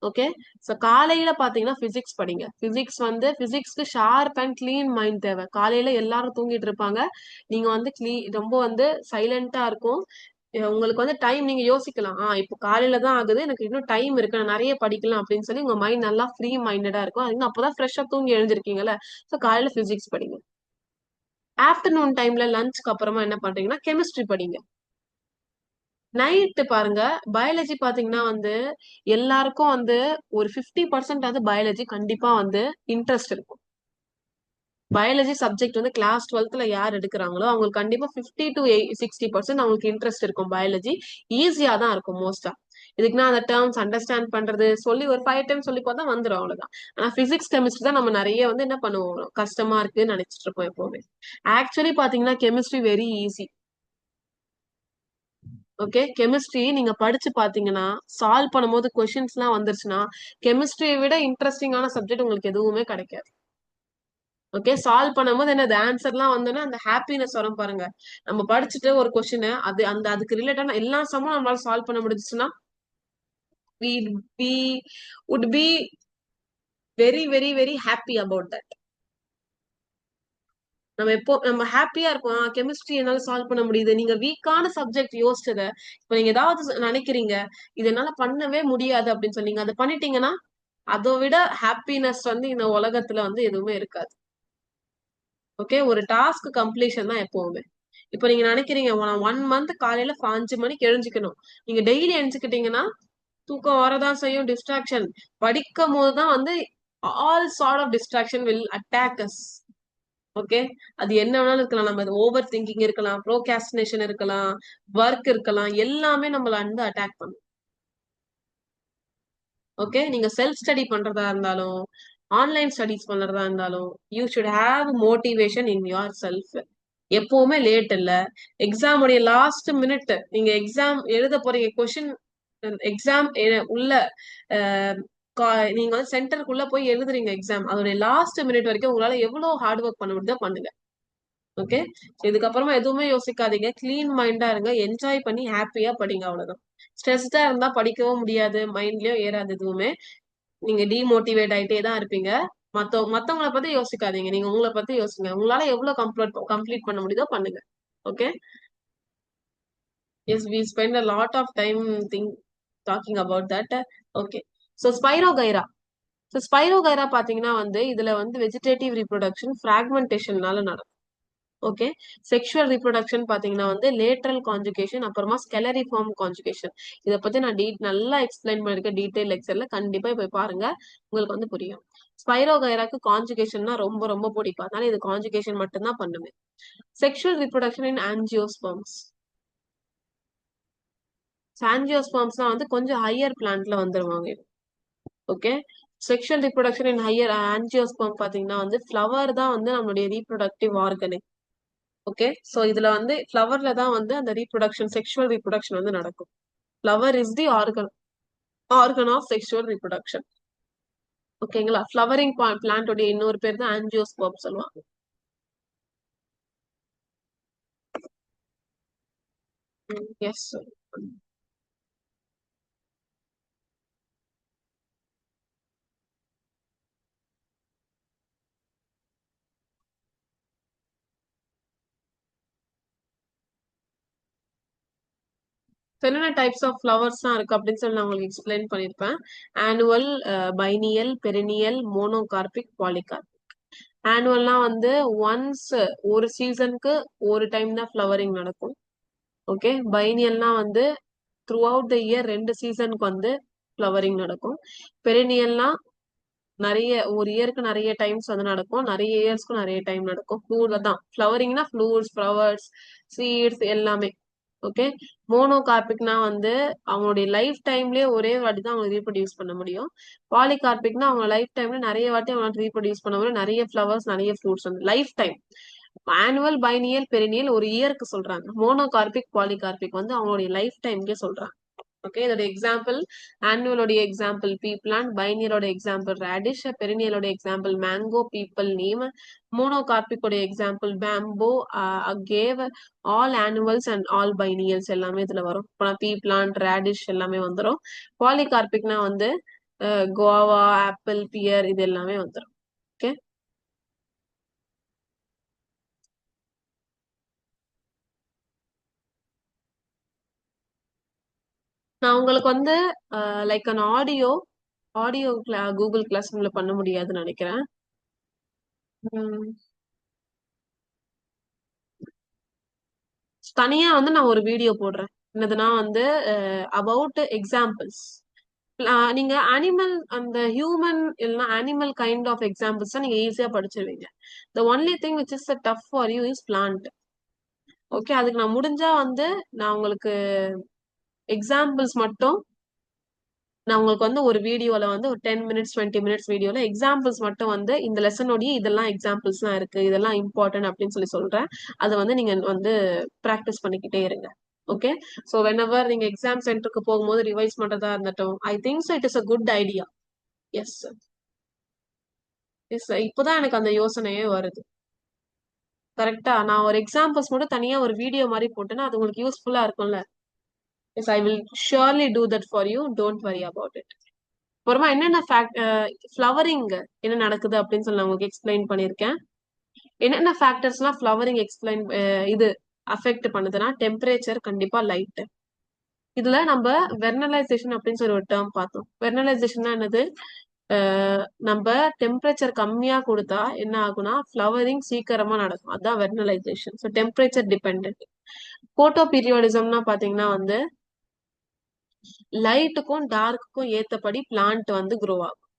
ஓகே, சோ காலையில பாத்தீங்கன்னா பிசிக்ஸ் படிங்க. பிசிக்ஸ் வந்து பிசிக்ஸ்க்கு ஷார்ப் அண்ட் கிளீன் மைண்ட் தேவை. காலையில எல்லாரும் தூங்கிட்டு இருப்பாங்க. நீங்க வந்து ரொம்ப வந்து சைலண்டா இருக்கும். உங்களுக்கு வந்து டைம் நீங்க யோசிக்கலாம். இப்போ காலையில தான் ஆகுது, எனக்கு இன்னும் டைம் இருக்கு, நான் நிறைய படிக்கலாம் அப்படின்னு சொல்லி உங்க மைண்ட் நல்லா ஃப்ரீ மைண்டடா இருக்கும். அது அப்பதான் ஃப்ரெஷ்ஷா தூங்கி எழுந்திருக்கீங்கல்ல. சோ காலையில பிசிக்ஸ் படிங்க. ஆஃப்டர்நூன் டைம்ல லஞ்சுக்கு அப்புறமா என்ன பண்றீங்கன்னா கெமிஸ்ட்ரி படிங்க. நைட்டு பாருங்க, பயாலஜி பாத்தீங்கன்னா வந்து எல்லாருக்கும் வந்து ஒரு 50% வந்து பயாலஜி கண்டிப்பா வந்து இன்ட்ரெஸ்ட் இருக்கும். பயாலஜி சப்ஜெக்ட் வந்து கிளாஸ் 12th யார் எடுக்கிறாங்களோ அவங்களுக்கு கண்டிப்பா 50 to 60% அவங்களுக்கு இன்ட்ரெஸ்ட் இருக்கும். பயாலஜி ஈஸியா தான் இருக்கும் மோஸ்டா. இதுக்குன்னா அந்த டேர்ம்ஸ் அண்டர்ஸ்டாண்ட் பண்றது சொல்லி ஒரு 5 டைம் சொல்லி பார்த்தா வந்துடும், அவ்வளவுதான். ஆனா பிசிக்ஸ் கெமிஸ்ட்ரி தான் நம்ம நிறைய வந்து என்ன பண்ணுவோம், கஷ்டமா இருக்குன்னு நினைச்சிட்டு இருப்போம் எப்பவுமே. ஆக்சுவலி பாத்தீங்கன்னா chemistry very easy. Okay, chemistry நீங்க படிச்சு பாத்தீங்கன்னா சால்வ் பண்ணும்போது கொஸ்டின்ஸ் எல்லாம் வந்துருச்சுன்னா கெமிஸ்ட்ரியை விட இன்ட்ரெஸ்டிங்கான சப்ஜெக்ட் உங்களுக்கு எதுவுமே கிடைக்காது. ஓகே, சால்வ் பண்ணும்போது என்னது ஆன்சர் எல்லாம் வந்தோன்னா அந்த ஹாப்பினஸ் வரும் பாருங்க. நம்ம படிச்சுட்டு ஒரு கொஸ்டின் அது அந்த அதுக்கு ரிலேட்டடான எல்லா சம்மும் நம்மளால சால்வ் பண்ண முடிஞ்சுச்சுன்னா we we would be very very very happy about that. நம்ம ஹாப்பியா இருப்போம், கெமிஸ்ட்ரி என்னால சால்வ் பண்ண முடியுது. நீங்க வீக்கான சப்ஜெக்ட் யோசிச்சத இப்ப நீங்க ஏதாவது நினைக்கிறீங்க, இது என்னால பண்ணவே முடியாது அப்படின்னு சொன்னீங்க, அதை பண்ணிட்டீங்கன்னா அதை விட ஹாப்பினஸ் வந்து இந்த உலகத்துல வந்து எதுவுமே இருக்காது. ஓகே, ஒரு டாஸ்க் கம்ப்ளீஷன் தான் எப்பவுமே. இப்ப நீங்க நினைக்கிறீங்க 1 மந்த் காலையில 5 மணிக்கு எழுஞ்சுக்கணும். நீங்க டெய்லி எழுஞ்சுக்கிட்டீங்கன்னா தூக்கம் வரதான் செய்யும், டிஸ்ட்ராக்ஷன். படிக்கும் போதுதான் வந்து all sort of distraction will attack us. Okay, அது என்ன வேணாலும் இருக்கலாம். நம்ம ஓவர் திங்கிங் இருக்கலாம், ப்ரோகாஸ்டினேஷன் இருக்கலாம், ஒர்க் இருக்கலாம், எல்லாமே நம்மள வந்து அட்டாக் பண்ணும். ஓகே, நீங்க செல்ஃப் ஸ்டடி பண்றதா இருந்தாலும் ஆன்லைன் ஸ்டடிஸ் பண்றதா இருந்தாலும் you should have motivation in your self. எப்பவுமே லேட் இல்ல. எக்ஸாம் உடைய லாஸ்ட் மினிட் நீங்க எக்ஸாம் எழுத போறீங்க, கொஸ்டின் எக்ஸாம் உள்ள அஹ், நீங்க வந்து சென்டருக்குள்ள போய் எழுதுறீங்க எக்ஸாம், அதோட லாஸ்ட் மினிட் வரைக்கும் உங்களால எவ்வளவு ஹார்ட் ஒர்க் பண்ண முடியுதோ பண்ணுங்க. ஓகே, இதுக்கப்புறமா எதுவுமே யோசிக்காதீங்க, கிளீன் மைண்டா இருங்க, என்ஜாய் பண்ணி ஹாப்பியா படிங்க, அவ்வளவுதான். ஸ்ட்ரெஸ்டா இருந்தா படிக்கவும் முடியாது, மைண்ட்லயும் ஏறாது எதுவுமே. நீங்க டிமோட்டிவேட் ஆயிட்டே தான் இருப்பீங்க. மத்தவங்கள பத்தி யோசிக்காதீங்க, நீங்க உங்களை பத்தி யோசிங்க. உங்களால எவ்வளவு கம்ப்ளீட் பண்ண முடியுதோ பண்ணுங்க. Okay, yes we spend a lot of time think talking about that. Okay, so spirogyra. So spirogyra பாத்தீங்கன்னா வந்து இதுல வந்து வெஜிடேட்டிவ் ரீப்ரொடக்ஷன் ஃபிராக்மெண்டேஷன்னால நடக்கும். ஓகே, செக்ஷுவல் ரீப்ரொடக்ஷன் பாத்தீங்கன்னா வந்து லேட்ரல் கான்ஜுகேஷன், அப்புறமா ஸ்கெலரிஃபார்ம் கான்ஜுகேஷன். இத பத்தி நான் நல்லா எக்ஸ்பிளைன் பண்ணிருக்கேன் டீடைல் லெக்சர்ல, கண்டிப்பா போய் பாருங்க, உங்களுக்கு வந்து புரியும். ஸ்பைரோகைராக்கு கான்ஜுகேஷன்னா ரொம்ப ரொம்ப பிடிக்கும், அதனால இது கான்ஜுகேஷன் மட்டும்தான் பண்ணுவேன். செக்ஷுவல் ரீப்ரொடக்ஷன் இன் ஆஞ்சியோஸ்பர்ம்ஸ். ஆஞ்சியோஸ்பர்ம்ஸ்லாம் வந்து கொஞ்சம் ஹையர் பிளான்ட்ல வந்துருவாங்க. Okay, sexual reproduction in higher angiosperm பாத்தீங்கன்னா வந்து ஃபிளவர் தான் வந்து நம்மளுடைய ரீப்ரொடக்டிவ் ஆர்கனே. ஓகே, சோ இதுல வந்து ஃபிளவர்ல தான் வந்து அந்த ரீப்ரொடக்ஷன், செக்ஷுவல் ரீப்ரொடக்ஷன் வந்து நடக்கும். Flower is the organ of sexual reproduction. ஓகேங்களா, ஃபிளவரிங் பிளான்டோட இன்னொரு பேர் தான் ஆஞ்சியோஸ்பர்ம் சொல்லுவாங்க. எஸ். என்னென்ன டைப்ஸ் ஆஃப் ஃப்ளவர்ஸ் தான் இருக்கு அப்படின்னு சொல்லி நான் உங்களுக்கு எக்ஸ்பிளைன் பண்ணியிருப்பேன். Annual, biennial, perennial, monocarpic, polycarpic. ஆனுவல்னா வந்து ஒன்ஸ் ஒரு சீசனுக்கு ஒரு டைம் தான் ஃப்ளவரிங் நடக்கும். ஓகே. பைனியல்னா வந்து த்ரூ அவுட் த இயர் 2 சீசனுக்கு வந்து ஃப்ளவரிங் நடக்கும். பெரினியல்னா நிறைய ஒரு இயருக்கு நிறைய டைம்ஸ் வந்து நடக்கும், நிறைய இயர்ஸ்க்கும் நிறைய டைம் நடக்கும். ஃப்ளூர் தான் ஃப்ளவரிங்னா ஃப்ளூர்ஸ், ஃப்ளவர்ஸ், சீட்ஸ் எல்லாமே. ஓகே. மோனோகார்பிக்னா வந்து அவங்களுடைய லைஃப் டைம்லயே ஒரே வாட்டி தான் அவங்க ரீப்ரொடியூஸ் பண்ண முடியும். பாலிகார்பிக்னா அவங்க லைஃப் டைம்ல நிறைய வாட்டி அவங்க ரீப்ரொடியூஸ் பண்ண முடியும், நிறைய ஃப்ளவர்ஸ் நிறைய ஃப்ரூட்ஸ் வந்து lifetime. Annual, biennial, perennial ஒரு இயருக்கு சொல்றாங்க. மோனோகார்பிக், பாலிகார்பிக் வந்து அவங்களுடைய லைஃப் டைம்க்கே சொல்றாங்க. ஓகே. இதோட எக்ஸாம்பிள் ஆனுவலோட எக்ஸாம்பிள் பீ பிளான்ட், பைனியலோட எக்ஸாம்பிள் ரேடிஷ், பெரினியலோட எக்ஸாம்பிள் மேங்கோ, பீப்பிள் நேம், மோனோகார்பிக்கோட example bamboo, agave. All annuals and all biennials எல்லாமே இதுல வரும். பீ பிளான்ட், ரேடிஷ் எல்லாமே வந்துடும். பாலிகார்பிக்னா வந்து கோவா, ஆப்பிள், பியர் இது எல்லாமே வந்துடும். ஓகே. நான் உங்களுக்கு வந்து like an audio Google class ரூம்ல பண்ண முடியாதுன்னு நினைக்கிறேன். உம் தனியா வந்து நான் ஒரு வீடியோ போடுறேன். என்னதுன்னா வந்து அபவுட் எக்ஸாம்பிள்ஸ். நீங்க அனிமல் அந்த ஹியூமன் இல்லைன்னா அனிமல் கைண்ட் ஆஃப் எக்ஸாம்பிள்ஸ் நீங்க ஈஸியா படிச்சிருவீங்க. The only thing which is tough for you is plant. Okay. அதுக்கு நான் முடிஞ்சா வந்து நான் உங்களுக்கு எக்ஸாம்பிள்ஸ் மட்டும் நான் உங்களுக்கு வந்து ஒரு வீடியோல வந்து ஒரு 10 மினிட்ஸ் 20 மினிட்ஸ் வீடியோல எக்ஸாம்பிள்ஸ் மட்டும் வந்து இந்த லெசனோடய இதெல்லாம் எக்ஸாம்பிள்ஸ் தான் இருக்கு, இதெல்லாம் இம்பார்ட்டன்ட் அப்படின்னு சொல்லி சொல்றேன். அதை வந்து நீங்க வந்து ப்ராக்டிஸ் பண்ணிக்கிட்டே இருங்க. ஓகே. ஸோ வென்எவர் நீங்க எக்ஸாம் சென்டருக்கு போகும்போது ரிவைஸ் பண்றதா இருந்தட்டும், I think so it is a good idea. Yes sir. Yes sir. இப்போதான் எனக்கு அந்த யோசனையே வருது. கரெக்டா நான் ஒரு எக்ஸாம்பிள்ஸ் மட்டும் தனியா ஒரு வீடியோ மாதிரி போட்டேன்னா அது உங்களுக்கு யூஸ்ஃபுல்லா இருக்கும்ல. Yes, I will surely do that for you. Don't worry about it. அப்புறமா என்னென்ன ஃப்ளவரிங் என்ன நடக்குது அப்படின்னு சொல்லி நான் உங்களுக்கு எக்ஸ்பிளைன் பண்ணியிருக்கேன். என்னென்ன ஃபேக்டர்ஸ்லாம் ஃப்ளவரிங் இது அஃபெக்ட் பண்ணுதுன்னா டெம்பரேச்சர், கண்டிப்பா லைட். இதுல நம்ம வெர்னலைசேஷன் அப்படின்னு சொல்லி ஒரு டேர்ம் பார்த்தோம். வெர்னலைசேஷன் என்னது? நம்ம டெம்பரேச்சர் கம்மியா கொடுத்தா என்ன ஆகும்னா ஃப்ளவரிங் சீக்கிரமா நடக்கும். அதான் vernalisation. So temperature depend. Photo பீரியாடிசம்னா பாத்தீங்கன்னா வந்து லைட்டுக்கும் டார்க்குக்கும் ஏத்தபடி பிளான்ட் வந்து க்ரோ ஆகும்.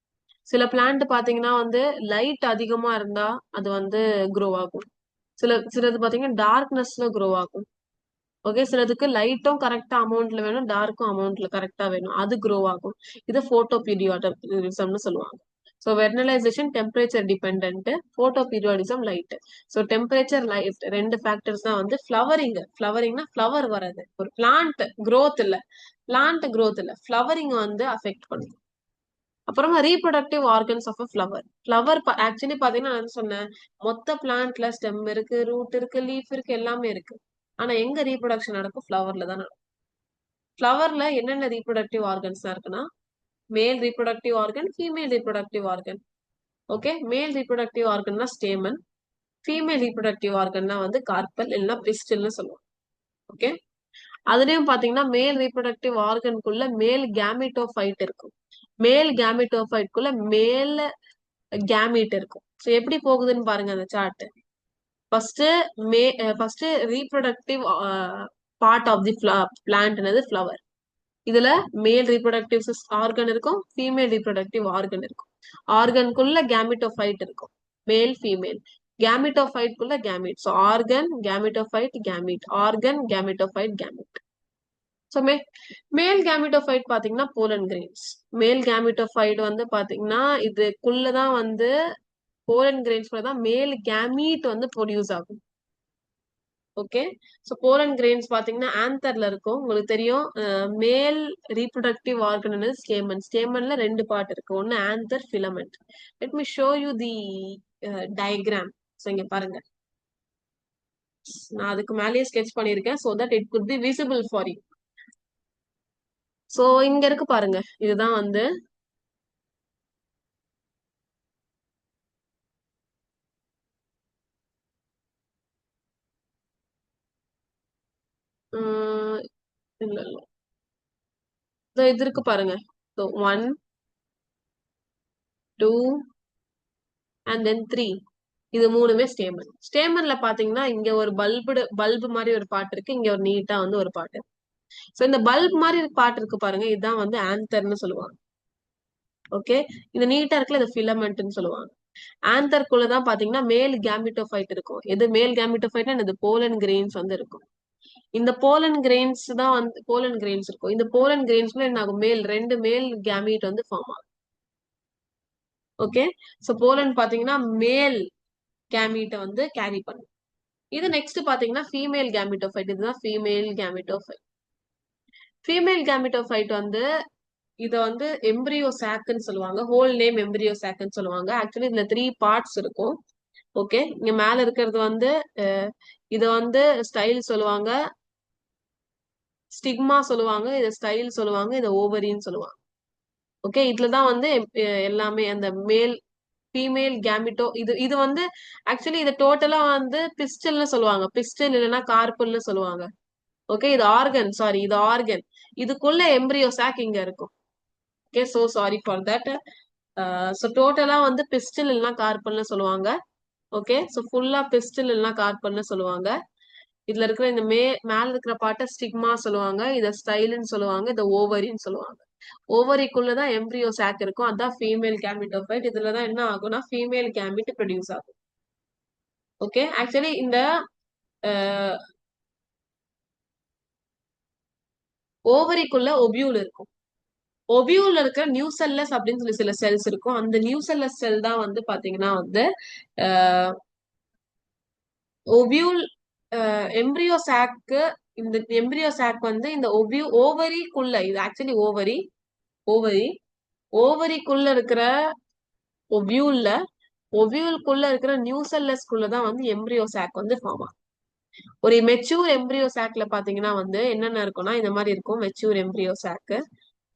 சில பிளான்ட் பாத்தீங்கன்னா வந்து லைட் அதிகமா இருந்தா அது வந்து க்ரோ ஆகும். சிலது பாத்தீங்கன்னா டார்க்னஸ்ல க்ரோ ஆகும். ஓகே. சிலதுக்கு லைட்டும் கரெக்டா அமௌண்ட்ல வேணும், டார்க்கும் அமௌண்ட்ல கரெக்டா வேணும், அது க்ரோ ஆகும். இது போட்டோ பீரியாடிசம்னு சொல்லுவாங்க. So vernalisation temperature depend, photoperiodism light. So temperature light ரெண்டு ஃபேக்டர்ஸ் தான் வந்து ஃப்ளவரிங்னா ஃப்ளவர் வர்றது. ஒரு பிளான்ட் growth இல்ல, ஃப்ளவரிங் வந்து அஃபெக்ட் பண்ணுது. அப்புறமா reproductive organs of flower actually பாத்தீங்கன்னா நான் சொன்னேன், மொத்த பிளான்ட்ல ஸ்டெம் இருக்கு, ரூட் இருக்கு, லீஃப் இருக்கு, எல்லாமே இருக்கு. ஆனா எங்க ரீப்ரொடக்ஷன் நடக்கும்? ஃப்ளவர்ல தான் நடக்கும். ஃப்ளவர்ல என்னென்ன ரீப்ரொடக்டிவ் ஆர்கன்ஸ் இருக்குன்னா male reproductive organ, female reproductive organ. Okay. Male reproductive ஆர்கன்னா ஸ்டேமன், ஃபீமேல் ரீப்ரொடக்டிவ் ஆர்கன்னா வந்து கார்பல் இல்லைன்னா பிரிஸ்டில்னு சொல்லுவோம். ஓகே. அதுலயும் பாத்தீங்கன்னா மேல் ரீப்ரொடக்டிவ் ஆர்கனுக்குள்ள மேல் கேமிட்டோஃபைட் இருக்கும். மேல் கேமிட்டோஃபைட்குள்ள மேல் கேமீட் இருக்கும். ஸோ எப்படி போகுதுன்னு பாருங்க அந்த chart. First first reproductive part of the பிளான்ட்னது ஃப்ளவர். இதுல மேல் ரீப்ரொடக்டிவ் ஆர்கன் இருக்கும், ஃபீமேல் ரீப்ரொடக்டிவ் ஆர்கன் இருக்கும். ஆர்கனுக்குள்ள கேமிட்டோஃபைட் இருக்கும், மேல் ஃபீமேல். கேமிட்டோஃபைட்குள்ள gamete. So organ gametophyte gamete, organ gametophyte gamete. So male gametophyte பாத்தீங்கன்னா போலன் கிரெயின்ஸ். மேல் கேமிட்டோஃபைட் வந்து பாத்தீங்கன்னா இதுக்குள்ளதான் வந்து போலன் கிரெயின்ஸ் தான் மேல் கேமீட் வந்து ப்ரொடியூஸ் ஆகும். ஓகே. ஸோ போலன் கிரெயின்ஸ் பாத்தீங்கன்னா ஆந்தர்ல இருக்கும். உங்களுக்கு தெரியும் மேல் ரீப்ரொடக்டிவ் ஆர்கன் ஸ்டேமன். ஸ்டேமன்ல ரெண்டு பார்ட் இருக்கு, ஒன்னு anther, filament. Let me show you the diagram. So இங்க பாருங்க, நான் அதுக்கு மேலேயே ஸ்கெட்ச் பண்ணிருக்கேன் so that it could be visible for you. So இங்க இருக்கு பாருங்க, இதுதான் வந்து இல்ல இல்ல இது இருக்கு பாருங்க. So 1 2 and then 3. இது மூணுமே ஸ்டேமன். ஸ்டேமன்ல பாத்தீங்கன்னா இங்க ஒரு பல்பு மாதிரி ஒரு பார்ட் இருக்கு, இங்க ஒரு நீட்டா வந்து ஒரு பார்ட். சோ இந்த பல்ப் மாதிரி பார்ட் இருக்கு பாருங்க, இதுதான் வந்து ஆந்தர்னு சொல்லுவாங்க. ஓகே, இந்த நீட்டா இருக்குல்ல, இது ஃபிலமெண்ட்னு சொல்லுவாங்க. ஆந்தர்க்குள்ளதான் பாத்தீங்கன்னா மேல் கேமிட்டோஃபைட் இருக்கும். எது மேல் கேமிட்டோஃபைட்னா இது போலன் கிரெயின்ஸ் வந்து இருக்கும். இந்த போலன் கிரெயின்ஸ் தான் வந்து போலன் கிரெயின்ஸ் இருக்கும். இந்த போலன் கிரெயின்ஸ்ல என்ன ஆகும், ரெண்டு மேல் கேமீட் வந்து ஃபார்ம் ஆகும். ஓகே, சோ போலன் பாத்தீங்கன்னா மேல் கேமீட்டை வந்து கேரி பண்ணும். இது நெக்ஸ்ட் பாத்தீங்கன்னா ஃபீமேல் கேமிட்டோஃபைட். இதுதான் ஃபீமேல் கேமிட்டோஃபைட். ஃபீமேல் கேமிட்டோஃபைட் வந்து இத வந்து எம்பிரியோ சாக்னு சொல்லுவாங்க. ஹோல் நேம் எம்பிரியோ சாக்னு சொல்லுவாங்க. ஆக்சுவலி இதுல 3 பார்ட்ஸ் இருக்கும். ஓகே, இங்க மேல இருக்கிறது வந்து இத வந்து ஸ்டைல் சொல்லுவாங்க, ஸ்டிக்மா சொல்லுவாங்க, இத ஸ்டைல் சொல்லுவாங்க, இத ஓவரின்னு சொல்லுவாங்க. ஓகே, இதுலதான் வந்து எல்லாமே அந்த மேல் ஃபீமேல் கேமிட்டோ இது இது வந்து ஆக்சுவலி இது டோட்டலா வந்து பிஸ்டல்னு சொல்லுவாங்க. பிஸ்டல் இல்லைன்னா கார்பல்னு சொல்லுவாங்க. ஓகே, இது ஆர்கன், சாரி இது ஆர்கன். இதுக்குள்ள எம்பிரியோ சாக் இங்க இருக்கும். Okay, so sorry for that. So டோட்டலா வந்து பிஸ்டல் இல்லைன்னா கார்பல்னு சொல்லுவாங்க. ஓகே, சோ ஃபுல்லா பிஸ்டல் இல்லைன்னா கார்பல்னு சொல்லுவாங்க. இதுல இருக்கிற இந்த மேல இருக்கிற பாட்டை ஸ்டிக்மா சொல்லுவாங்க, இத ஸ்டைல்னு சொல்லுவாங்க, இத ஓவரின்னு சொல்லுவாங்க. ஓவரிக்குள்ளதான் எம்பிரியோ சாக் இருக்கும், அதான் ஃபீமேல் கேமிட்டோஃபைட். இதுலதான் என்ன ஆகும்னா ஃபீமேல் கேமிட் ப்ரொடியூஸ் ஆகும். ஓகே, ஆக்சுவலி இந்த ஓவரிக்குள்ள ஒபியூல் இருக்கும். ஒபியூல் இருக்கிற நியூசெல்லஸ் அப்படின்னு சொல்லி சில செல்ஸ் இருக்கும். அந்த நியூசெல்லஸ் செல் தான் வந்து பாத்தீங்கன்னா வந்து ஒபியூல் எம்பிரியோ சாக்கு. இந்த எம்பிரியோ சாக் வந்து இந்த ஓவரிக்குள்ள, இது ஆக்சுவலி ஓவரி ஓவரிக்குள்ள இருக்கிற ஒபியூல்ல ஒபியூலுக்குள்ள இருக்கிற நியூசெல்லஸ்குள்ளதான் வந்து எம்பிரியோ சாக் வந்து ஃபார்ம் ஆகும். ஒரு மெச்சூர் எம்பிரியோ சாக்ல பாத்தீங்கன்னா வந்து என்னென்ன இருக்கும்னா இந்த மாதிரி இருக்கும் மெச்சூர் எம்பிரியோ சாக்கு.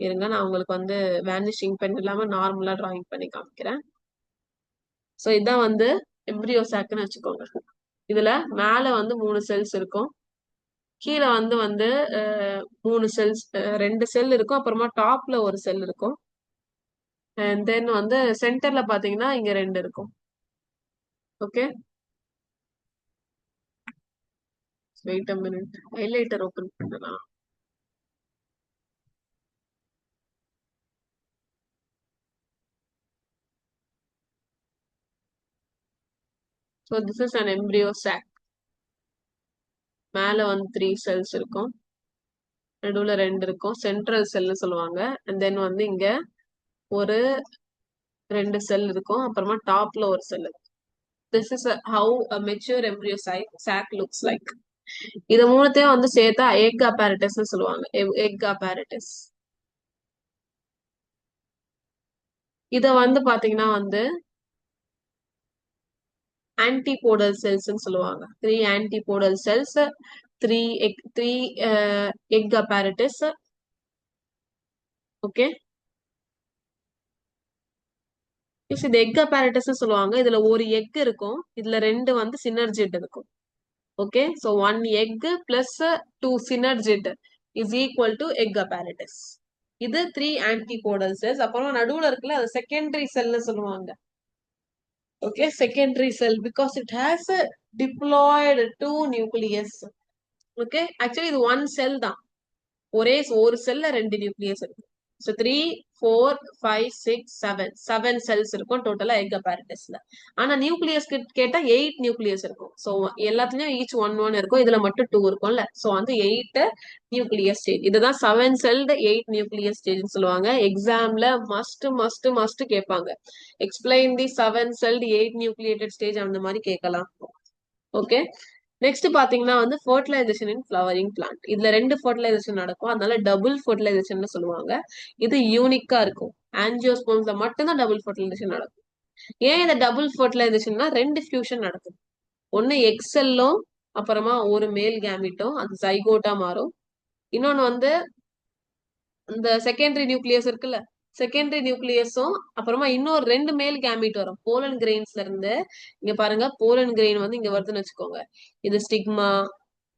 இருங்க, நான் உங்களுக்கு வந்து வேனிஷிங் பென் இல்லாம நார்மலா டிராயிங் பண்ணி காமிக்கிறேன். சோ இதான் வந்து எம்பிரியோ சாக்குன்னு வச்சுக்கோங்க. இதுல மேல வந்து 3 செல்ஸ் இருக்கும், கீழே வந்து வந்து 3 செல்ஸ், 2 செல் இருக்கும், அப்புறமா டாப்ல ஒரு செல் இருக்கும், அண்ட் தென் வந்து சென்டர்ல பாத்தீங்கன்னா இங்க 2 இருக்கும். Okay, wait a minute, highlighter open பண்ணலாம். So this is an embryo sac. மேல வந்து 3 செல்ஸ் இருக்கும், நடுவுல 2 இருக்கும், சென்ட்ரல் செல்னு சொல்லுவாங்க, அண்ட் தென் வந்து இங்க ஒரு 2 செல் இருக்கும், அப்புறமா டாப்ல ஒரு செல் இருக்கும். This is how a mature embryo sac looks like. இது மூணுத்தையும் வந்து சேர்த்தா எக் அப்பாரட்டஸ்னு சொல்லுவாங்க. Egg apparatus. இத வந்து பாத்தீங்கன்னா வந்து ஆன்டிபோடல் செல்ஸ்ன்னு சொல்லுவாங்க. 3 antipodal cells, 3 egg apparatus. Okay, இது எக் அப்பாரட்டஸ் சொல்லுவாங்க. இதுல ஒரு எக் இருக்கும், இதுல 2 வந்து சினர்ஜிட் இருக்கும். Okay, so 1 egg plus 2 synergid is equal to egg apparatus. இது 3 ஆன்டிபோடல் செல்ஸ். அப்புறம் நடுவுல இருக்குல்ல, அது செகண்டரி செல்னு சொல்லுவாங்க. Okay, secondary cell because it has a diploid 2 nucleus. Okay, actually இது one cell தான், ஒரு செல்ல 2 நியூக்ளியஸ் இருக்கு. So 3 4 5 6 7 செல்ஸ் இருக்கும் டோட்டலா எக் அப்பாரட்டஸ்ல. ஆனா நியூக்ளியஸ் கேட்டா 8 நியூக்ளியஸ் இருக்கும். சோ எல்லாத்துலயும் ஈச் 1 இருக்கும், இதுல மட்டும் 2 இருக்கும்ல. சோ வந்து 8 நியூக்ளியஸ் ஸ்டேஜ். இதுதான் 7 செல்ட் 8 நியூக்ளியஸ் ஸ்டேஜ்னு சொல்லுவாங்க. எக்ஸாம்ல மஸ்ட் கேட்பாங்க, எக்ஸ்பிளைன் தி 7 செல்ட் 8 நியூக்ளியேட்டட் ஸ்டேஜ், அந்த மாதிரி கேட்கலாம். ஓகே, நெக்ஸ்ட் பாத்தீங்கன்னா வந்து ஃபர்டிலைசேஷன் இன் ஃப்ளவரிங் பிளான்ட். இதுல 2 ஃபர்டிலைசேஷன் நடக்கும், அதனால டபுள் ஃபர்டிலைசேஷன் சொல்லுவாங்க. இது யூனிக்கா இருக்கும், ஆஞ்சியோஸ்போம்ஸ்ல மட்டும்தான் டபுள் ஃபர்டிலைசேஷன் நடக்கும். ஏன் இந்த டபுள் ஃபர்டிலைசேஷன்னா 2 ஃபியூஷன் நடக்கும். ஒன்னு எக்ஸெல்லும் அப்புறமா ஒரு மேல் கேமிட்டும் அது ஜைகோட்டா மாறும். இன்னொன்னு வந்து இந்த செகண்டரி நியூக்ளியஸ் இருக்குல்ல, செகண்டரி நியூக்ளியஸும் அப்புறமா இன்னொரு 2 மேல் கேமிட் வரும் போலன் கிரெயின்ஸ்ல இருந்து. இங்க பாருங்க, போலன் கிரெயின் வந்து இங்க வருதுன்னு வச்சுக்கோங்க. இது ஸ்டிக்மா,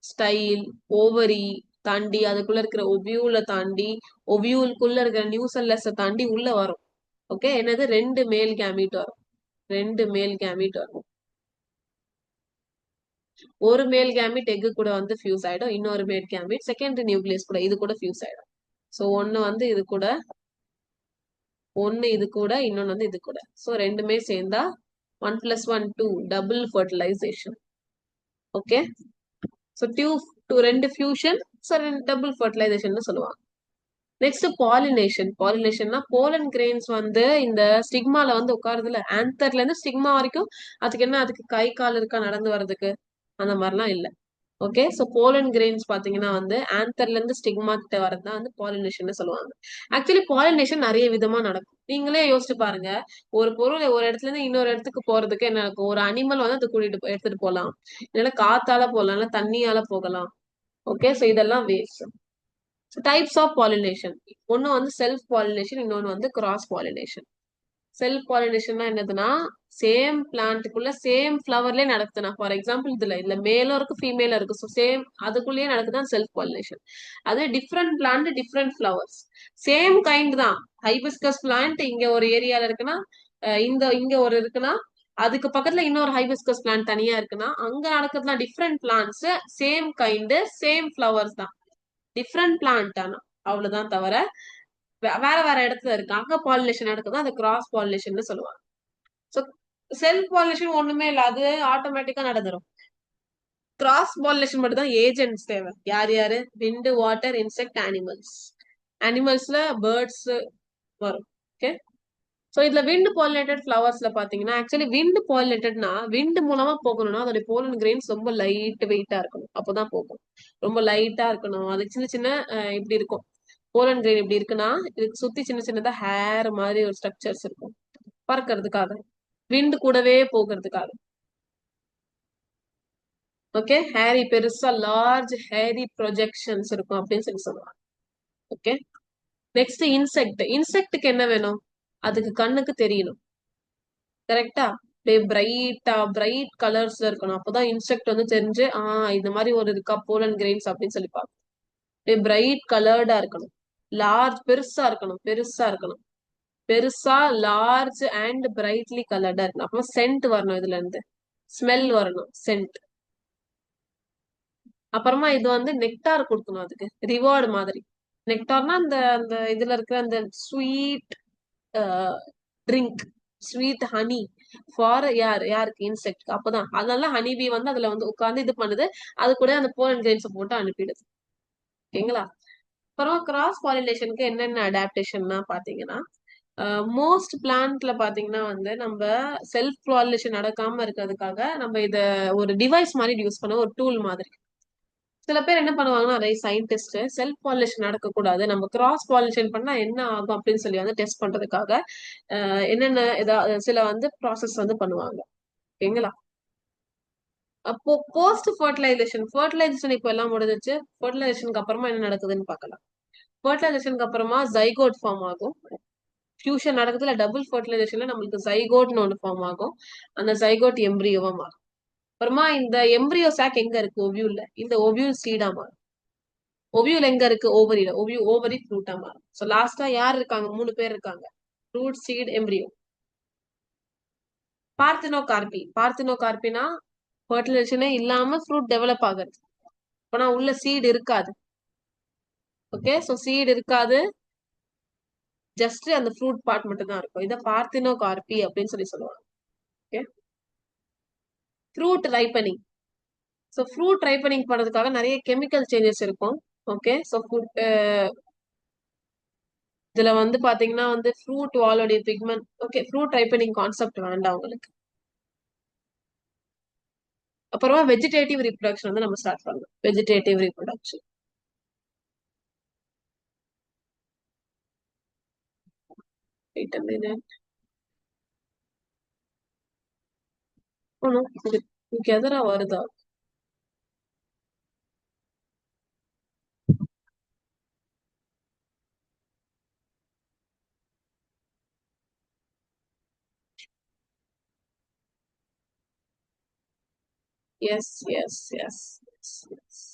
ஸ்டைல், ஓவரி, தாண்டி அதுக்குள்ள இருக்கிற ஒவியூல தாண்டி ஒவியூலுக்குள்ள இருக்கிற நியூசெல்லஸை தாண்டி உள்ள வரும். ஓகே, என்னது ரெண்டு மேல் கேமீட் வரும். ரெண்டு மேல் கேமீட் வரும். ஒரு மேல் கேமீட் எக்கு கூட வந்து ஃபியூஸ் ஆயிடும், இன்னொரு மேல் கேமீட் செகண்டரி நியூக்ளியஸ் கூட இது கூட ஃபியூஸ் ஆயிடும். ஸோ ஒன்னு வந்து இது கூட, ஒன்னு இது கூட, இன்னொன்னு வந்து இது கூட. ஸோ ரெண்டுமே சேர்ந்தா 1 + 1 2 டபுள் ஃபர்டிலைசேஷன். ஓகே, ஸோ ரெண்டு ஃபியூஷன், ஸோ டபுள் ஃபர்டிலைசேஷன் சொல்லுவாங்க. Next pollination. பாலினேஷன்னா போலன் கிரெயின்ஸ் வந்து இந்த ஸ்டிக்மால வந்து உட்காருதுல, ஆந்தர்ல இருந்து ஸ்டிக்மா வரைக்கும் அதுக்கு என்ன, அதுக்கு கை கால் இருக்கா நடந்து வர்றதுக்கு? அந்த மாதிரிலாம் இல்ல. ஓகே, சோ போலன் கிரெயின்ஸ் பாத்தீங்கன்னா வந்து ஆந்தர்ல இருந்து ஸ்டிக்மா கிட்ட வரதான் வந்து பாலினேஷன் சொல்லுவாங்க. ஆக்சுவலி பாலினேஷன் நிறைய விதமா நடக்கும். நீங்களே யோசிச்சு பாருங்க, ஒரு பொருள் ஒரு இடத்துல இருந்து இன்னொரு இடத்துக்கு போறதுக்கு என்ன நடக்கும்? ஒரு அனிமல் வந்து அதை எடுத்துட்டு போகலாம், இல்லைன்னா காத்தால போகலாம், இல்ல தண்ணியால போகலாம். ஓகே, சோ இதெல்லாம் வேஸ்ட். Types of pollination. ஒன்னு வந்து செல்ஃப் பாலினேஷன், இன்னொன்னு வந்து கிராஸ் பாலினேஷன். செல்ஃப் பாலினேஷன்னா என்னதுன்னா, சேம் பிளான்ட்டுக்குள்ள சேம் ஃபிளவர்லயே நடக்குதுன்னா, ஃபார் எக்ஸாம்பிள் இதுல மேலும் இருக்கு ஃபீமேலும் இருக்கு, ஸோ சேம் அதுக்குள்ளேயே நடக்குதான் செல்ஃப் பாலினேஷன். அது different plant different flowers, same kind தான். ஹைபிஸ்கஸ் பிளான்ட் இங்க ஒரு ஏரியால இருக்குன்னா, இங்க ஒரு இருக்குன்னா, அதுக்கு பக்கத்துல இன்னொரு ஹைபிஸ்கஸ் பிளான்ட் தனியா இருக்குன்னா, அங்க நடக்கிறதுலாம் different plants, same kind same flowers தான், டிஃப்ரெண்ட் பிளான்ட் ஆனா அவ்வளவுதான். தவிர வேற வேற இடத்துல இருக்கு, அங்க பாலினேஷன் நடக்குது, அந்த கிராஸ் பாலினேஷன் சொல்லுவாங்க. சோ செல்ஃப் பாலினேஷன் ஒண்ணுமே இல்ல, அது ஆட்டோமேட்டிக்கா நடந்துரும். கிராஸ் பாலினேஷன் மட்டும் தான் ஏஜென்ட்ஸ் தேவை. யார் யாரு? Wind, water, insect, animals. அனிமல்ஸ்ல பேர்ட்ஸ் வரும். ஓகே, சோ இதுல விண்ட் பாலினேட்டட் ஃபிளவர்ஸ்ல பாத்தீங்கன்னா, ஆக்சுவலி விண்ட் பாலினேட்டட்னா விண்ட் மூலமா போகணும்னா அதோட போலன் கிரெயின்ஸ் ரொம்ப லைட் வெயிட்டா இருக்கணும், அப்பதான் போகும். ரொம்ப லைட்டா இருக்கணும், அது சின்ன சின்ன இப்படி இருக்கும். போலன் கிரெயின் இப்படி இருக்குன்னா இதுக்கு சுத்தி சின்ன சின்னதா ஹேர் மாதிரி ஒரு ஸ்ட்ரக்சர்ஸ் இருக்கும், பறக்கிறதுக்காக, விண்ட் கூடவே போகிறதுக்காக. ஓகே, ஹேரி பெருசா லார்ஜ் ஹேரி ப்ரொஜெக்ஷன்ஸ் இருக்கும் அப்படின்னு சொல்லுவாங்க. Okay, next insect. இன்செக்ட்டுக்கு என்ன வேணும்? அதுக்கு கண்ணுக்கு தெரியணும். கரெக்டா? பிரைட் கலர்ஸ்ல இருக்கணும், அப்பதான் இன்செக்ட் வந்து தெரிஞ்சு இந்த மாதிரி ஒரு இருக்கா போலன் கிரெயின்ஸ் அப்படின்னு சொல்லி பார்க்கும். பிரைட் கலர்டா இருக்கணும், லார்ஜ் பெருசா இருக்கணும், பெருசா இருக்கணும், பெருசா லார்ஜ் அண்ட் பிரைட்லி கலர்டா இருக்கணும். அப்புறம் சென்ட் வரணும், இதுல இருந்து ஸ்மெல் வரணும், சென்ட். அப்புறமா இது வந்து நெக்டார் கொடுக்கணும், அதுக்கு ரிவார்டு மாதிரி. நெக்டார்னா அந்த அந்த இதுல இருக்கிற அந்த sweet drink, sweet honey for யாருக்கு? இன்செக்ட். அப்பதான் அதனால ஹனிபி வந்து அதுல வந்து உட்கார்ந்து இது பண்ணுது, அது கூட அந்த போலன் கிரெயின்ஸ் போட்டு அனுப்பிடுது. ஓகேங்களா? அப்புறம் கிராஸ் பாலினேஷனுக்கு என்னென்ன அடாப்டேஷன்னா பாத்தீங்கன்னா, மோஸ்ட் பிளான்ட்ல பாத்தீங்கன்னா வந்து நம்ம செல்ஃப் பாலினேஷன் நடக்காம இருக்கிறதுக்காக நம்ம இத ஒரு டிவைஸ் மாதிரி யூஸ் பண்ண, ஒரு டூல் மாதிரி. சில பேர் என்ன பண்ணுவாங்கன்னா, நிறைய சயின்டிஸ்ட் செல்ஃப் பாலினேஷன் நடக்கக்கூடாது, நம்ம கிராஸ் பாலினேஷன் பண்ணா என்ன ஆகும் அப்படின்னு சொல்லி வந்து டெஸ்ட் பண்றதுக்காக என்னென்ன சில வந்து ப்ராசஸ் வந்து பண்ணுவாங்க. ஓகேங்களா? அப்போ போஸ்ட் ஃபர்டிலைசேஷன். ஃபர்டிலைசேஷன் இப்போ எல்லாம் முடிஞ்சிச்சு. ஃபர்டிலைசேஷனுக்கு அப்புறமா என்ன நடக்குதுன்னு பார்க்கலாம். ஃபர்டிலைசேஷனுக்கு அப்புறமா ஜைகோட் ஃபார்ம் ஆகும். ஃபியூஷன் நடக்குதுல, டபுள் ஃபர்டிலைசேஷன்ல நம்மளுக்கு ஜைகோட்னு ஒன்று ஃபார்ம் ஆகும். அந்த ஜைகோட் எம்பிரியோவா மாறும். அப்புறமா இந்த எம்பிரியோ சாக் எங்க இருக்கு? ஓவியூல்ல. இந்த ஓவியூல் சீடா மாறும். ஓவியூல் எங்க இருக்கு? ஓவரியில. ஓவரி ஃப்ரூட்டா மாறும். சோ லாஸ்டா யார் இருக்காங்க? 3 பேர் இருக்காங்க. Fruit, seed, embryo. பார்த்தினோகார்பி. பார்த்தினோகார்பினா ஃபர்டிலைசேஷனே இல்லாம ஃப்ரூட் டெவலப் ஆகுது. ஆனா உள்ள சீட் இருக்காது. ஓகே, சோ சீட் இருக்காது, ஜஸ்ட் அந்த ஃப்ரூட் பார்ட் மட்டும் தான் இருக்கும். இத பார்த்தினோகார்பி அப்படின்னு சொல்லி சொல்லுவாங்க. Okay, fruit ripening. So fruit ripening பண்றதுக்காக நிறைய கெமிக்கல் சேஞ்சஸ் இருக்கும். ஓகே, சோ இதுல வந்து பாத்தீங்கன்னா வந்து ஃப்ரூட் வாலோடைய pigment. Okay, fruit ripening concept வேண்டாம் உங்களுக்கு. அப்புறமா வெஜிடேட்டிவ் ரீப்ரொடக்ஷன் வந்து நம்ம ஸ்டார்ட் பண்ணலாம். Vegetative reproduction. Wait a minute. இதுக்கு எதிரா வருதா? Yes yes yes yes.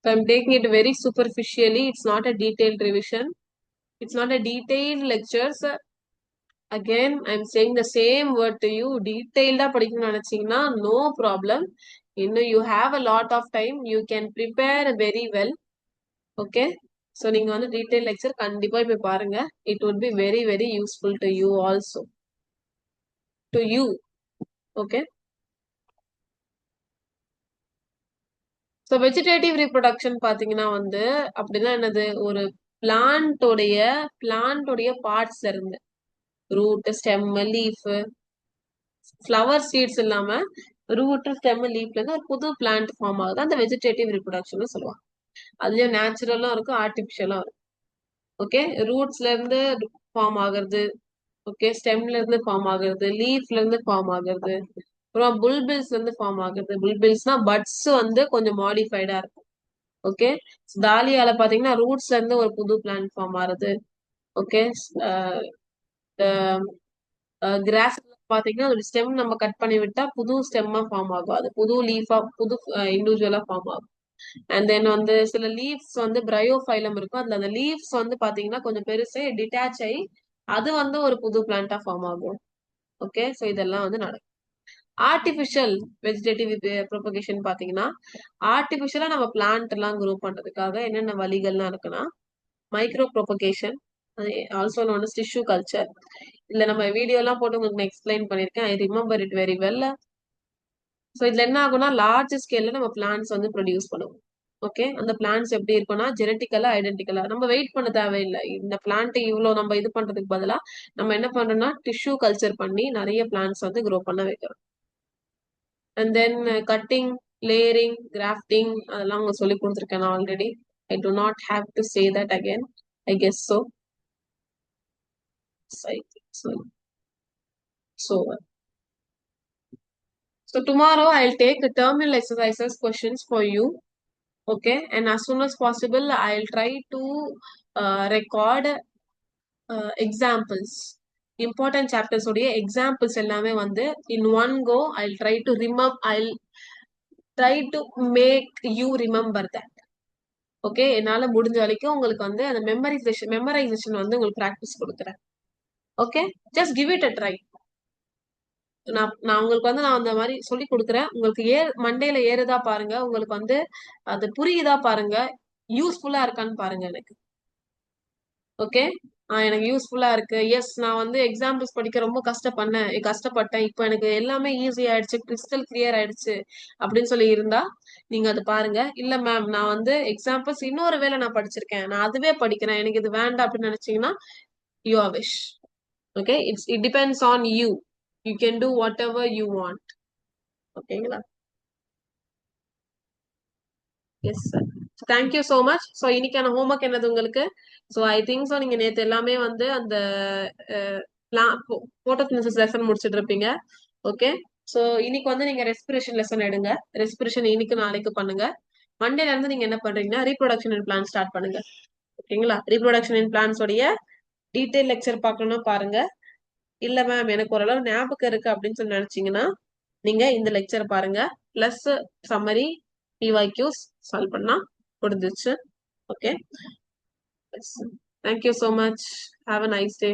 So I'm taking it very superficially. It's not a detailed revision. It's not a detailed lecture. So again, I'm saying the same word to you. Detailed படிக்கணும்னு நினைச்சீங்கன்னா no problem. You have a lot of time. You can prepare very well. Okay. So நீங்க வந்து detailed lecture கண்டிப்பா போய் பாருங்க. It would be very very useful to you also. To you. Okay. So vegetative reproduction பாத்தீங்கன்னா வந்து அப்படின்னா என்னது ஒரு பிளான்டோடைய பார்ட்ஸ்ல இருந்து root stem leaf flower seeds இல்லாம ரூட் ஸ்டெம் லீஃப்ல இருந்து ஒரு புது பிளான்ட் ஃபார்ம் ஆகுது அந்த வெஜிடேட்டிவ் ரீப்ரொடக்ஷன் சொல்லுவாங்க. அதுலயும் நேச்சுரலும் இருக்கும் ஆர்டிபிஷியலும் இருக்கும். ஓகே, ரூட்ஸ்ல இருந்து ஃபார்ம் ஆகுறது, ஓகே, ஸ்டெம்ல இருந்து ஃபார்ம் ஆகுறது, லீஃப்ல இருந்து ஃபார்ம் ஆகுறது, அப்புறம் புல்பில்ஸ்ல இருந்து ஃபார்ம் ஆகுறது. புல்பில்ஸ்னா பட்ஸ் வந்து கொஞ்சம் மாடிஃபைடா இருக்கும். ஓகே, டாலியால பாத்தீங்கன்னா ரூட்ஸ்ல இருந்து ஒரு புது பிளான்ட் ஃபார்ம் ஆகுது. ஓகே, கிராஸ் பாத்தீங்கன்னா ஒரு ஸ்டெம் நம்ம கட் பண்ணி விட்டா புது ஸ்டெம்மா ஃபார்ம் ஆகும். அது புது லீஃபா புது இண்டிவிஜுவலா ஃபார்ம் ஆகும். அண்ட் தென் வந்து சில லீவ்ஸ் வந்து பிரையோஃபைலம் இருக்கும். அதுல அந்த லீவ்ஸ் வந்து பாத்தீங்கன்னா கொஞ்சம் பெருசே டிட்டாச் ஆகி அது வந்து ஒரு புது பிளான்டா ஃபார்ம் ஆகும். ஓகே, ஸோ இதெல்லாம் வந்து நடக்கும். ஆர்டிபிஷியல் வெஜிடேட்டிவ் ப்ரொபகேஷன் பாத்தீங்கன்னா ஆர்டிபிஷியலா நம்ம பிளான்ட் எல்லாம் குரூப் பண்றதுக்காக என்னென்ன வழிகள்லாம் இருக்குன்னா micropropagation, also known as tissue culture. இல்ல நம்ம வீடியோ எல்லாம் போட்டு உங்களுக்கு நான் எக்ஸ்பிளைன் பண்ணிருக்கேன். I remember it very well. So இதுல என்ன ஆகும்னா லார்ஜ் ஸ்கேல்ல நம்ம பிளான்ஸ் வந்து ப்ரொடியூஸ் பண்ணுவோம். ஓகே, அந்த பிளான்ஸ் எப்படி இருக்கும்னா ஜெனட்டிக்கலா ஐடென்டிக்கலா நம்ம வெயிட் பண்ண தேவையில்லை. இந்த பிளான்ட் இவ்வளவு நம்ம இது பண்றதுக்கு பதிலா நம்ம என்ன பண்றோம்னா டிஷ்யூ கல்ச்சர் பண்ணி நிறைய பிளான்ஸ் வந்து க்ரோ பண்ண வைக்கிறோம். And then cutting, layering, grafting அதெல்லாம் அவங்க சொல்லி கொடுத்துருக்கேன் நான் already. I do not have to say that again. I guess so. So tomorrow I'll take the terminal exercises questions for you. Okay, and as soon as possible I'll try to record examples. Important chapters உடைய examples எல்லாமே வந்து in one go I'll try to make you remember that. Okay, என்னால முடிஞ்ச வரைக்கும் உங்களுக்கு வந்து அந்த மெமரைசேஷன் வந்து உங்களுக்கு பிராக்டிஸ் கொடுக்குறேன். Okay, just give it a try. நான் உங்களுக்கு வந்து நான் அந்த மாதிரி சொல்லி கொடுக்குறேன். உங்களுக்கு மண்டேல ஏறுதா பாருங்க, உங்களுக்கு வந்து அது புரியுதா பாருங்க, யூஸ்ஃபுல்லா இருக்கான்னு பாருங்க எனக்கு. ஓகே, எனக்கு யூஸ்ஃபுல்லா இருக்கு. எஸ், நான் வந்து எக்ஸாம்பிள்ஸ் படிக்க ரொம்ப கஷ்டப்பட்டேன். இப்போ எனக்கு எல்லாமே ஈஸி ஆயிடுச்சு, கிறிஸ்டல் கிளியர் ஆயிடுச்சு அப்படின்னு சொல்லி இருந்தா நீங்க அது பாருங்க. இல்ல மேம், நான் வந்து எக்ஸாம்பிள்ஸ் இன்னொரு வேளை நான் படிச்சிருக்கேன், நான் அதுவே படிக்கிறேன், எனக்கு இது வேண்டாம் அப்படின்னு நினைச்சீங்கன்னா your wish. Okay, it depends on you. You can do whatever you want. ஓகேங்களா? Yes sir. Thank you so much. So இன்னைக்கான ஹோம்ஒர்க் என்னது உங்களுக்கு? ஸோ ஐ திங்க் ஸோ நீங்க நேற்று எல்லாமே வந்து அந்த போட்டோசிந்தசிஸ் லெசன் முடிச்சிட்டு இருப்பீங்க. ஓகே, ஸோ இன்னைக்கு வந்து நீங்க ரெஸ்பிரேஷன் லெசன் எடுங்க. ரெஸ்பிரேஷன் இன்னைக்கு நாளைக்கு பண்ணுங்க. மண்டேல இருந்து நீங்க என்ன பண்றீங்கன்னா ரீப்ரொடக்ஷன் அண்ட் பிளான் ஸ்டார்ட் பண்ணுங்க. ஓகேங்களா? ரீப்ரொடக்ஷன் அண்ட் பிளான்ஸ் உடைய டீடைல் லெக்சர் பார்க்கணும்னா பாருங்க. இல்ல மேம் எனக்கு ஓரளவு ஞாபகம் இருக்கு அப்படின்னு சொல்லி நினைச்சீங்கன்னா நீங்க இந்த லெக்சர் பாருங்க. பிளஸ் சம்மரி PYQs சால்வ் பண்ணா முடிஞ்சிச்சு. Okay, thank you so much. Have a nice day.